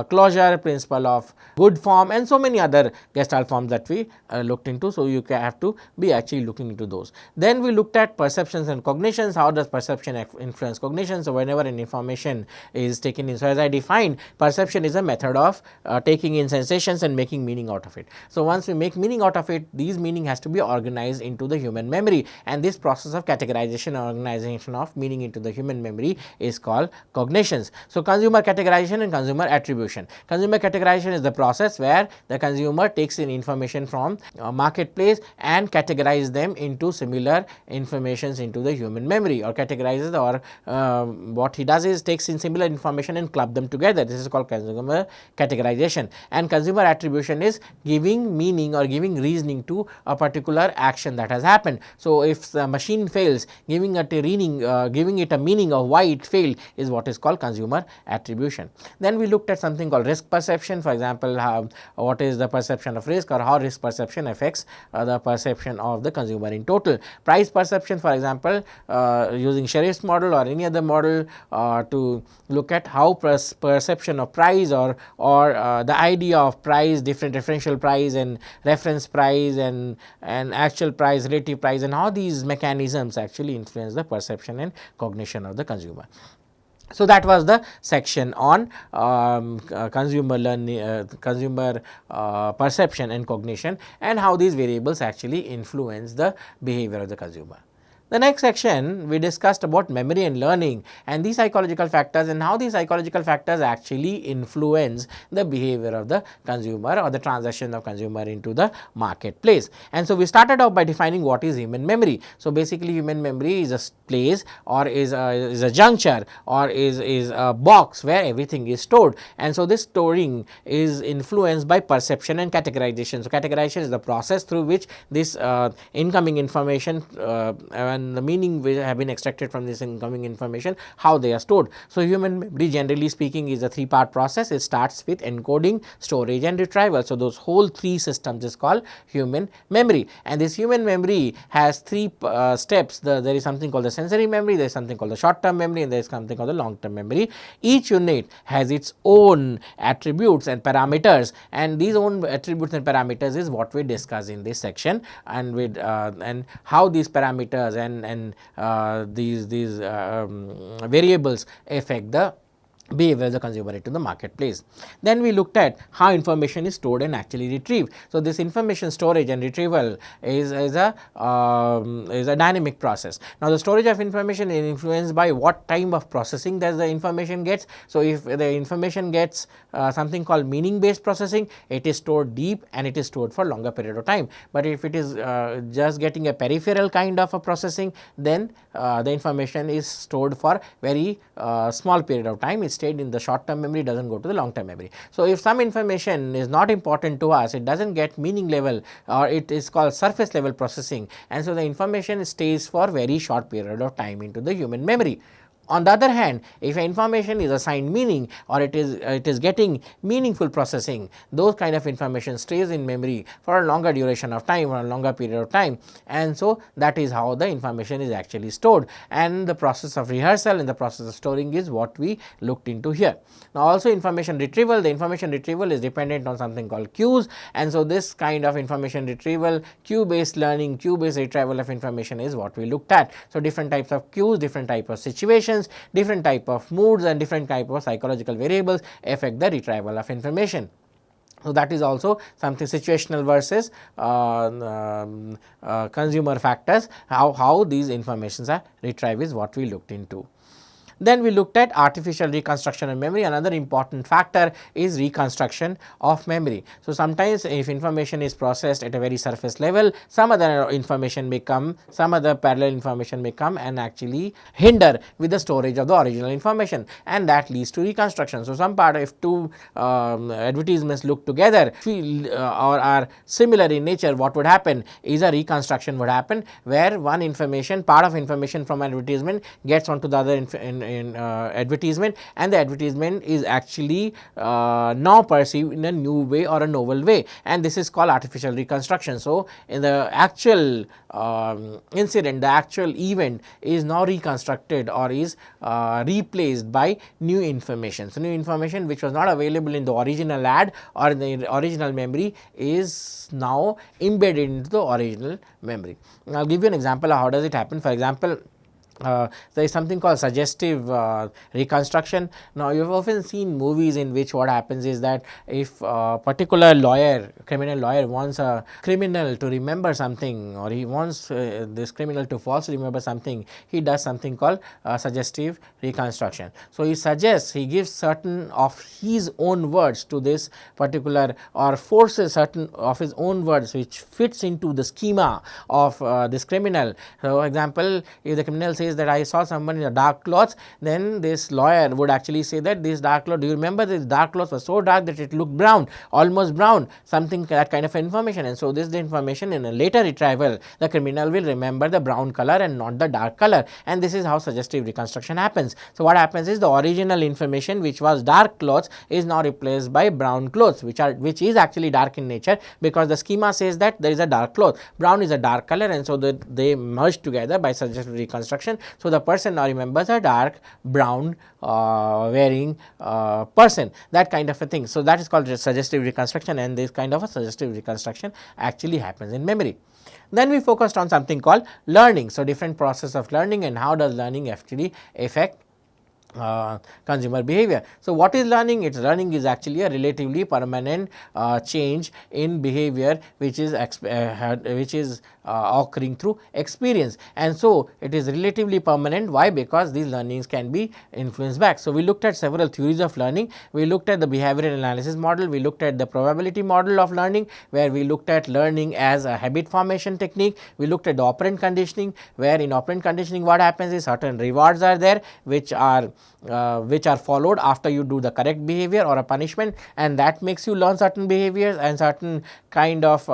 closure, principle of good form, and so many other Gestalt forms that we looked into. So, you have to be actually looking into those. Then we looked at perceptions and cognitions. How does perception influence cognition? So, whenever an information is taken in, so as I defined, perception is a method of taking in sensations and making meaning out of it. So, once we make meaning out of it, these meaning has to be organized into the human memory, and this process of categorization or organization of meaning into the human memory is called cognitions. So, consumer categorization and consumer attribution. Consumer categorization is the process where the consumer takes in information from marketplace and categorize them into similar informations into the human memory, or categorizes, or what he does is takes in similar information and club them together. This is called consumer categorization. And consumer attribution is giving meaning or giving reasoning to a particular action that has happened. So, if the machine fails, giving it a meaning of why it failed is what is called consumer attribution. Then we looked at something called risk perception. For example, what is the perception of risk, or how risk perception affects the perception of the consumer in total. Price perception, for example, using Sheriff's model or any other model to look at how perception of price, or the idea of price, differential price and reference price and actual price, relative price, and how these mechanisms actually influence the perception and cognition of the consumer. So, that was the section on consumer learning, consumer perception and cognition, and how these variables actually influence the behavior of the consumer. The next section we discussed about memory and learning and these psychological factors, and how these psychological factors actually influence the behavior of the consumer or the transaction of consumer into the marketplace. And so, we started off by defining what is human memory. So, basically human memory is a place, or is a juncture, or is a box where everything is stored. And so, this storing is influenced by perception and categorization. So, categorization is the process through which this incoming information and the meaning will have been extracted from this incoming information, how they are stored. So, human memory, generally speaking, is a three-part process. It starts with encoding, storage and retrieval. So, those whole three systems is called human memory, and this human memory has three steps. There is something called the sensory memory, there is something called the short term memory, and there is something called the long term memory. Each unit has its own attributes and parameters, and these own attributes and parameters is what we discuss in this section, and with and how these parameters and these variables affect the behavior of the consumer into the marketplace. Then we looked at how information is stored and actually retrieved. So, this information storage and retrieval is a dynamic process. Now, the storage of information is influenced by what time of processing that the information gets. So, if the information gets something called meaning based processing, it is stored deep and it is stored for longer period of time. But if it is just getting a peripheral kind of a processing, then the information is stored for very small period of time. It's stayed in the short term memory, does not go to the long term memory. So, if some information is not important to us, it does not get meaning level, or it is called surface level processing, and so the information stays for very short period of time into the human memory. On the other hand, if information is assigned meaning, or it is getting meaningful processing, those kind of information stays in memory for a longer duration of time, or a longer period of time, and so that is how the information is actually stored. And the process of rehearsal and the process of storing is what we looked into here. Now, also information retrieval, the information retrieval is dependent on something called cues, and so this kind of information retrieval, cue based learning, cue based retrieval of information is what we looked at. So, different types of cues, different type of situations, different type of moods and different type of psychological variables affect the retrieval of information. So, that is also something situational versus consumer factors, how these informations are retrieved is what we looked into. Then we looked at artificial reconstruction of memory. Another important factor is reconstruction of memory. So, sometimes if information is processed at a very surface level, some other information may come, some other parallel information may come and actually hinder with the storage of the original information, and that leads to reconstruction. So, some part, if two advertisements look together or are similar in nature, what would happen is a reconstruction would happen, where one information, part of information from an advertisement gets onto the other advertisement, and the advertisement is actually now perceived in a new way or a novel way, and this is called artificial reconstruction. So, in the actual incident, the actual event is now reconstructed or is replaced by new information. So, new information which was not available in the original ad or in the original memory is now embedded into the original memory. I will give you an example of how does it happen. For example, there is something called suggestive reconstruction. Now, you have often seen movies in which what happens is that if a particular lawyer, criminal lawyer, wants a criminal to remember something, or he wants this criminal to falsely remember something, he does something called suggestive reconstruction. So, he suggests, he gives certain of his own words to this particular, or forces certain of his own words which fits into the schema of this criminal. So, for example, if the criminal says that I saw someone in a dark clothes, then this lawyer would actually say that this dark cloth, do you remember this dark clothes was so dark that it looked brown, almost brown, something, that kind of information. And so, this information in a later retrieval, the criminal will remember the brown color and not the dark color, and this is how suggestive reconstruction happens. So, what happens is the original information which was dark clothes is now replaced by brown clothes, which is actually dark in nature, because the schema says that there is a dark cloth, brown is a dark color, and so they merge together by suggestive reconstruction. So, the person now remembers a dark brown wearing person, that kind of a thing. So, that is called suggestive reconstruction, and this kind of a suggestive reconstruction actually happens in memory. Then we focused on something called learning. So, different process of learning and how does learning actually affect consumer behavior. So, what is learning? Learning is actually a relatively permanent change in behavior which is occurring through experience, and so it is relatively permanent. Why? Because these learnings can be influenced back. So, we looked at several theories of learning. We looked at the behavioral analysis model, we looked at the probability model of learning, where we looked at learning as a habit formation technique. We looked at the operant conditioning, where in operant conditioning what happens is certain rewards are there which are followed after you do the correct behavior or a punishment, and that makes you learn certain behaviors and certain kind of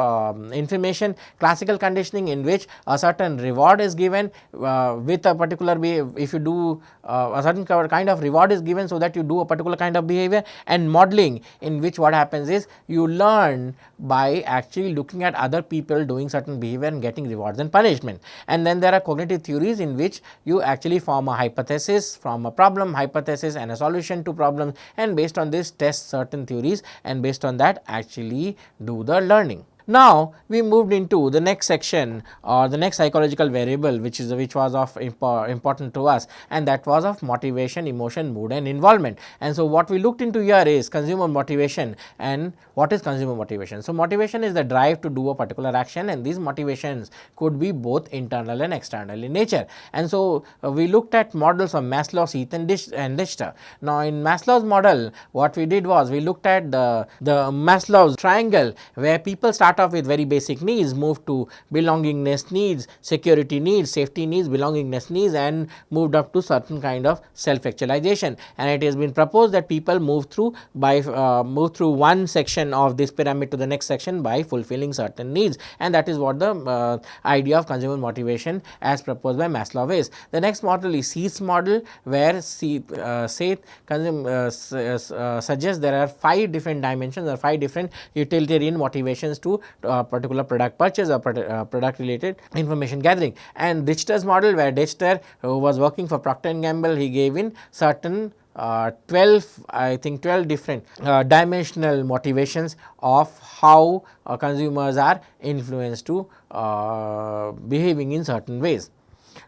information. Classical conditioning, in which a certain reward is given with a particular if you do a certain kind of reward is given so that you do a particular kind of behavior. And modeling, in which what happens is you learn by actually looking at other people doing certain behavior and getting rewards and punishment. And then there are cognitive theories, in which you actually form a hypothesis from a problem, hypothesis and a solution to problems, and based on this test certain theories, and based on that actually do the learning. Now, we moved into the next section, or the next psychological variable which was of important to us, and that was of motivation, emotion, mood and involvement. And so, what we looked into here is consumer motivation. And what is consumer motivation? So, motivation is the drive to do a particular action, and these motivations could be both internal and external in nature. And so, we looked at models of Maslow, Heath and Dichter. Now, in Maslow's model, what we did was we looked at the Maslow's triangle, where people start off with very basic needs, move to belongingness needs, security needs, safety needs, belongingness needs, and moved up to certain kind of self-actualization. And it has been proposed that people move through one section of this pyramid to the next section by fulfilling certain needs, and that is what the idea of consumer motivation as proposed by Maslow is. The next model is Heath's model, where Heath suggests there are 5 different dimensions or 5 different utilitarian motivations to particular product purchase or product related information gathering. And Dichter's model, where Dichter, who was working for Procter & Gamble, he gave in certain 12 different dimensional motivations of how consumers are influenced to behaving in certain ways.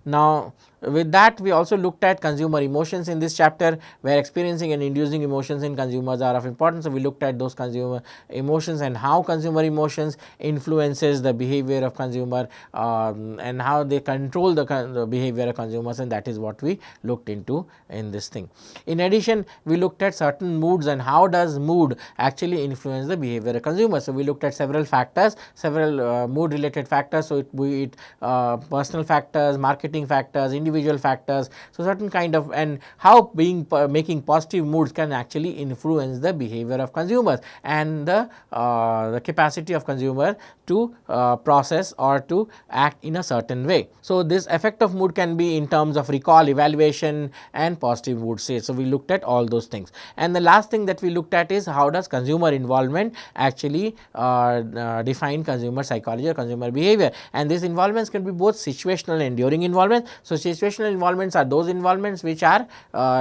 Now, with that, we also looked at consumer emotions in this chapter, where experiencing and inducing emotions in consumers are of importance. So, we looked at those consumer emotions and how consumer emotions influences the behavior of consumer and how they control the behavior of consumers, and that is what we looked into in this thing. In addition, we looked at certain moods and how does mood actually influence the behavior of consumers. So, we looked at several factors, several mood related factors. So, it personal factors, marketing factors, individual factors. So, certain kind of, and how making positive moods can actually influence the behavior of consumers and the capacity of consumer to process or to act in a certain way. So, this effect of mood can be in terms of recall, evaluation and positive mood states. So, we looked at all those things. And the last thing that we looked at is how does consumer involvement actually define consumer psychology or consumer behavior. And these involvements can be both situational and enduring involvement. So, situational involvements are those involvements which are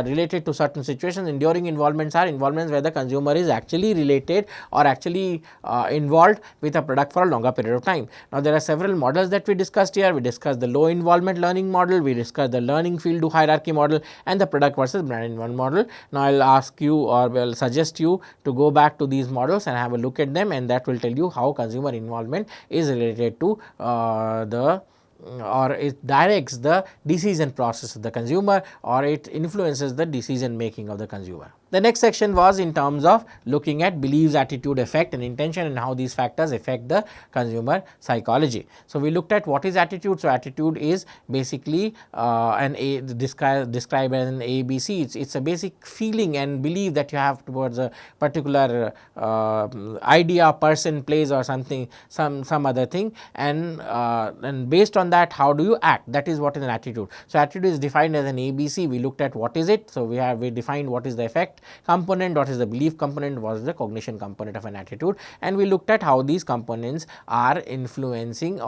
related to certain situations. Enduring involvements are involvements where the consumer is actually related or actually involved with a product for a longer period of time. Now, there are several models that we discussed here. We discussed the low involvement learning model, we discussed the learning field to hierarchy model, and the product versus brand involvement model. Now, I will ask you or will suggest you to go back to these models and have a look at them, and that will tell you how consumer involvement is related to or it directs the decision process of the consumer, or it influences the decision making of the consumer. The next section was in terms of looking at beliefs, attitude, affect and intention, and how these factors affect the consumer psychology. So, we looked at what is attitude. So, attitude is basically described as an ABC. It's a basic feeling and belief that you have towards a particular idea, person, place or something, some other thing, and based on that, how do you act? That is what is an attitude. So, attitude is defined as an ABC. We looked at what is it. So, we defined what is the affect component, what is the belief component, what is the cognition component of an attitude, and we looked at how these components are influencing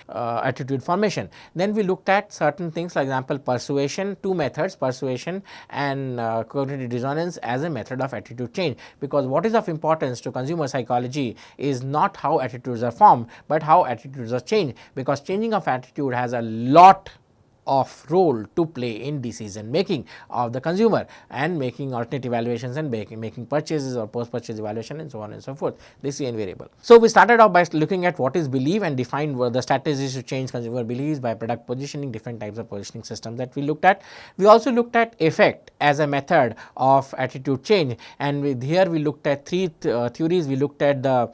attitude formation. Then we looked at certain things, like example persuasion, two methods, persuasion and cognitive dissonance as a method of attitude change, because what is of importance to consumer psychology is not how attitudes are formed, but how attitudes are changed, because changing of attitude has a lot of role to play in decision making of the consumer and making alternate evaluations and making purchases or post purchase evaluation and so on and so forth. This is invariable. So, we started off by looking at what is belief and defined the strategies to change consumer beliefs by product positioning, different types of positioning systems that we looked at. We also looked at effect as a method of attitude change, and here we looked at three theories. We looked at the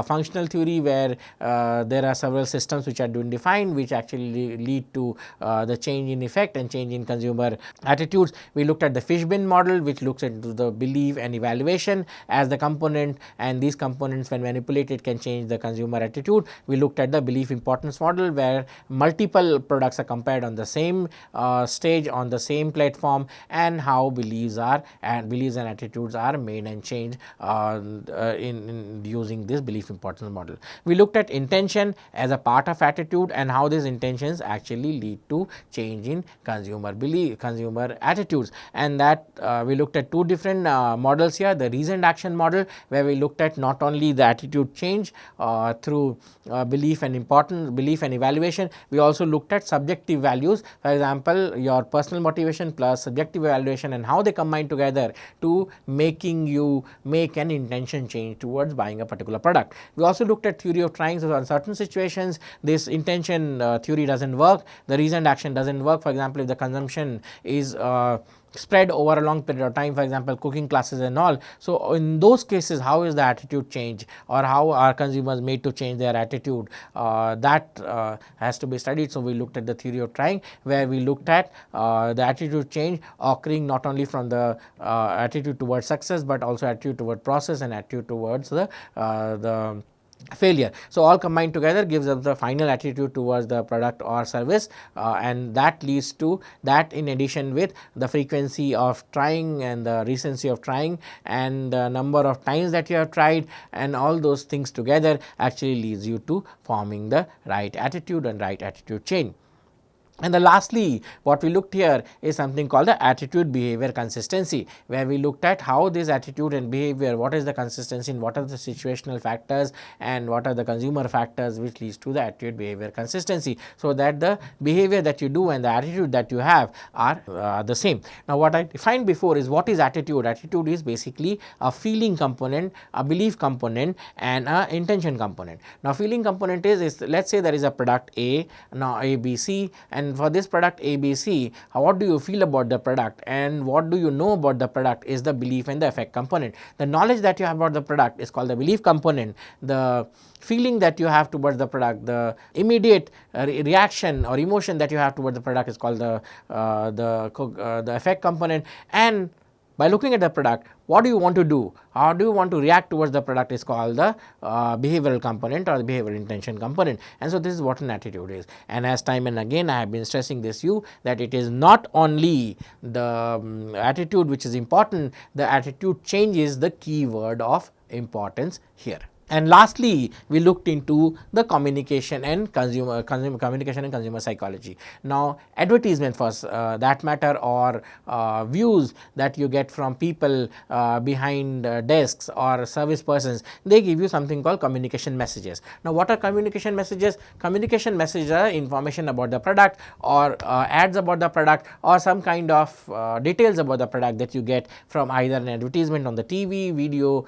functional theory, where there are several systems which are defined, which actually lead to the change in effect and change in consumer attitudes. We looked at the Fishbin model, which looks into the belief and evaluation as the component, and these components when manipulated can change the consumer attitude. We looked at the belief importance model, where multiple products are compared on the same stage on the same platform, and how beliefs and attitudes are made and changed in using this belief importance model. We looked at intention as a part of attitude and how these intentions actually lead to change in consumer attitudes, and that we looked at two different models here. The reasoned action model, where we looked at not only the attitude change through belief and evaluation, we also looked at subjective values, for example your personal motivation plus subjective evaluation, and how they combine together to making you make an intention change towards buying a particular product. We also looked at theory of trying. So, on certain situations this intention theory does not work, the reasoned action does not work. For example, if the consumption is spread over a long period of time, for example cooking classes and all. So, in those cases, how is the attitude change, or how are consumers made to change their attitude, that has to be studied. So, we looked at the theory of trying, where we looked at the attitude change occurring not only from the attitude towards success, but also attitude toward process and attitude towards the failure. So, all combined together gives us the final attitude towards the product or service, and that leads to that, in addition with the frequency of trying and the recency of trying and the number of times that you have tried, and all those things together actually leads you to forming the right attitude and right attitude change. And the lastly, what we looked here is something called the attitude behavior consistency, where we looked at how this attitude and behavior, what is the consistency and what are the situational factors and what are the consumer factors which leads to the attitude behavior consistency, so that the behavior that you do and the attitude that you have are the same. Now, what I defined before is what is attitude. Attitude is basically a feeling component, a belief component and a intention component. Now, feeling component is let us say there is a product A, now A, B, C, and for this product ABC, what do you feel about the product and what do you know about the product is the belief and the affect component. The knowledge that you have about the product is called the belief component. The feeling that you have towards the product, the immediate reaction or emotion that you have towards the product is called the affect component. And by looking at the product, what do you want to do? How do you want to react towards the product is called the behavioral component or the behavioral intention component. And so, this is what an attitude is. And as time and again I have been stressing this that it is not only the attitude which is important, the attitude change is the key word of importance here. And lastly, we looked into the communication and consumer communication and consumer psychology. Now, advertisement for that matter, or views that you get from people behind desks or service persons, they give you something called communication messages. Now, what are communication messages? Communication messages are information about the product, or ads about the product, or some kind of details about the product that you get from either an advertisement on the TV, video,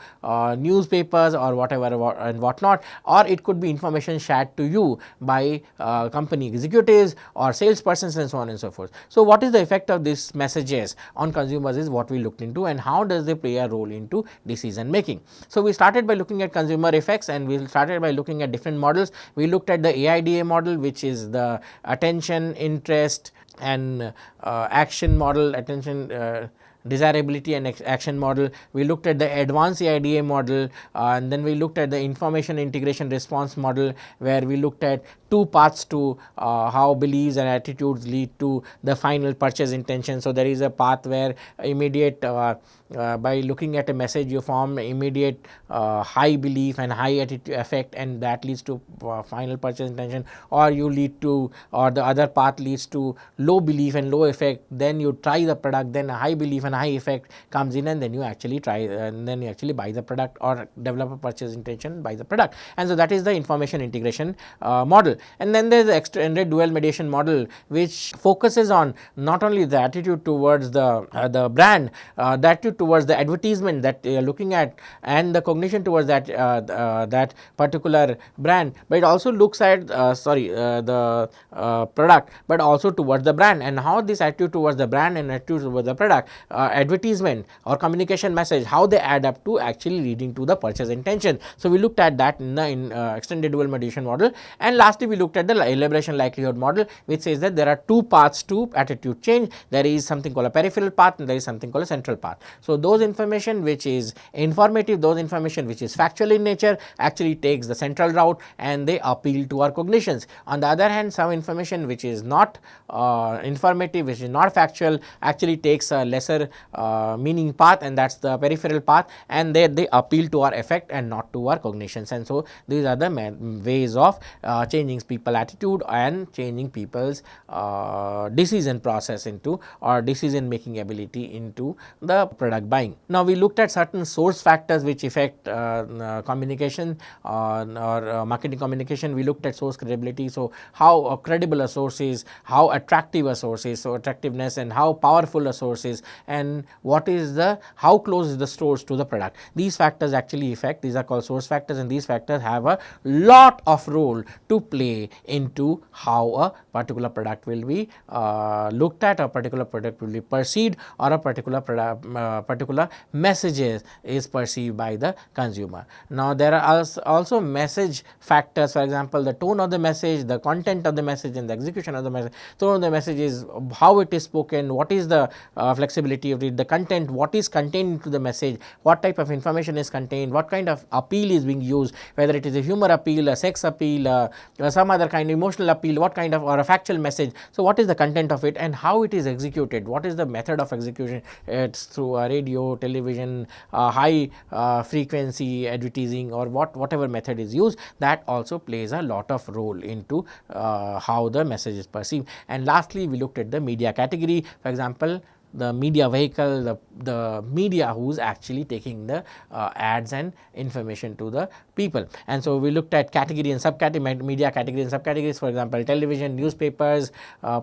newspapers, or whatever and whatnot, or it could be information shared to you by company executives or salespersons and so on and so forth. So, what is the effect of these messages on consumers is what we looked into, and how does they play a role into decision making. So, we started by looking at consumer effects, and we started by looking at different models. We looked at the AIDA model, which is the attention, interest and action model, attention, desirability and action model. We looked at the advanced AIDA model, and then we looked at the information integration response model, where we looked at two paths to how beliefs and attitudes lead to the final purchase intention. So, there is a path where immediate by looking at a message you form immediate high belief and high attitude effect, and that leads to final purchase intention, or you lead to, or the other path leads to low belief and low effect, then you try the product, then a high belief and high effect comes in, and then you actually try, and then you actually buy the product or develop a purchase intention, buy the product. And so, that is the information integration model. And then there is the extended dual mediation model, which focuses on not only the attitude towards the brand, the attitude towards the advertisement that you are looking at, and the cognition towards that that particular brand, but it also looks at the product, but also towards the brand, and how this attitude towards the brand and attitude towards the product, advertisement or communication message, how they add up to actually leading to the purchase intention. So, we looked at that in the extended dual mediation model. And lastly, we looked at the elaboration likelihood model, which says that there are two paths to attitude change. There is something called a peripheral path, and there is something called a central path. So, those information which is informative, those information which is factual in nature, actually takes the central route and they appeal to our cognitions. On the other hand, some information which is not informative, which is not factual, actually takes a lesser meaning path, and that is the peripheral path, and they appeal to our affect and not to our cognitions. And so, these are the ways of changing people attitude and changing people's decision process into, or decision making ability into the product buying. Now, we looked at certain source factors which affect communication or marketing communication. We looked at source credibility. So, how credible a source is, how attractive a source is, so attractiveness, and how powerful a source is, and what is the, how close is the source to the product. These factors actually affect, these are called source factors, and these factors have a lot of role to play into how a particular product will be looked at, a particular product will be perceived, or a particular particular messages is perceived by the consumer. Now, there are also message factors, for example, the tone of the message, the content of the message, and the execution of the message. Tone of the message is how it is spoken, what is the flexibility of it, the content, what is contained into the message, what type of information is contained, what kind of appeal is being used, whether it is a humor appeal, a sex appeal, some other kind of emotional appeal, what kind of, or a factual message. So, what is the content of it and how it is executed, what is the method of execution, it's through a radio, television, high frequency advertising, or whatever method is used, that also plays a lot of role into how the message is perceived. And lastly, we looked at the media category, for example, the media vehicle, the media who is actually taking the ads and information to the people. And so, we looked at category and subcategory, media category and subcategories, for example, television, newspapers,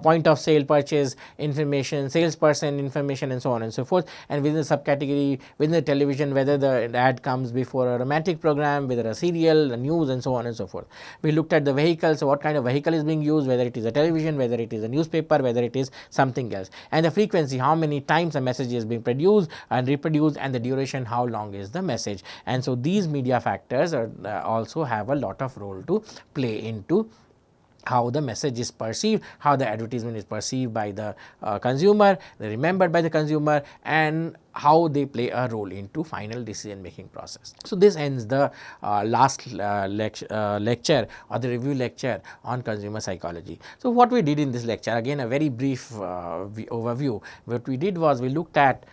point of sale purchase information, salesperson information, and so on and so forth. And within the subcategory, within the television, whether the ad comes before a romantic program, whether a serial, a news, and so on and so forth. We looked at the vehicle, so what kind of vehicle is being used, whether it is a television, whether it is a newspaper, whether it is something else, and the frequency, how many times a message is being produced and reproduced, and the duration, how long is the message. And so, these media factors are, also have a lot of role to play into how the message is perceived, how the advertisement is perceived by the consumer, remembered by the consumer, and how they play a role into final decision making process. So, this ends the last lecture or the review lecture on consumer psychology. So, what we did in this lecture, again a very brief overview. What we did was we looked at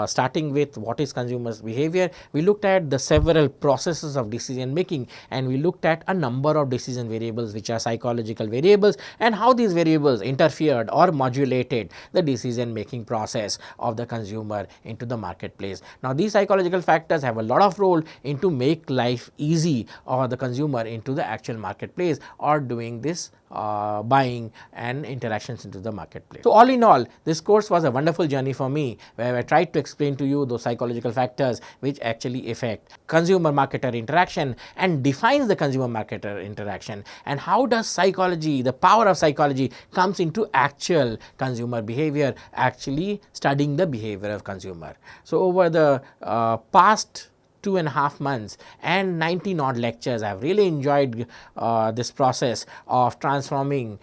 starting with what is consumers behavior, we looked at the several processes of decision making, and we looked at a number of decision variables which are psychological variables, and how these variables interfered or modulated the decision making process of the consumer into the marketplace. Now, these psychological factors have a lot of role into make life easy or the consumer into the actual marketplace or doing this buying and interactions into the marketplace. So, all in all, this course was a wonderful journey for me, where I tried to explain to you those psychological factors which actually affect consumer marketer interaction and defines the consumer marketer interaction, and how does psychology, the power of psychology comes into actual consumer behavior, actually studying the behavior of consumer. So, over the past 2.5 months and 19 odd lectures, I have really enjoyed this process of transforming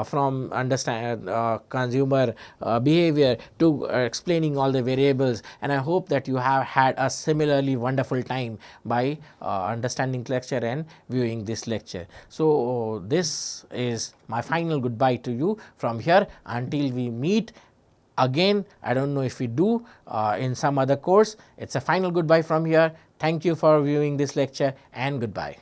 from understand consumer behavior to explaining all the variables, and I hope that you have had a similarly wonderful time by understanding lecture and viewing this lecture. So, this is my final goodbye to you from here until we meet again. I do not know if we do in some other course. It is a final goodbye from here. Thank you for viewing this lecture, and goodbye.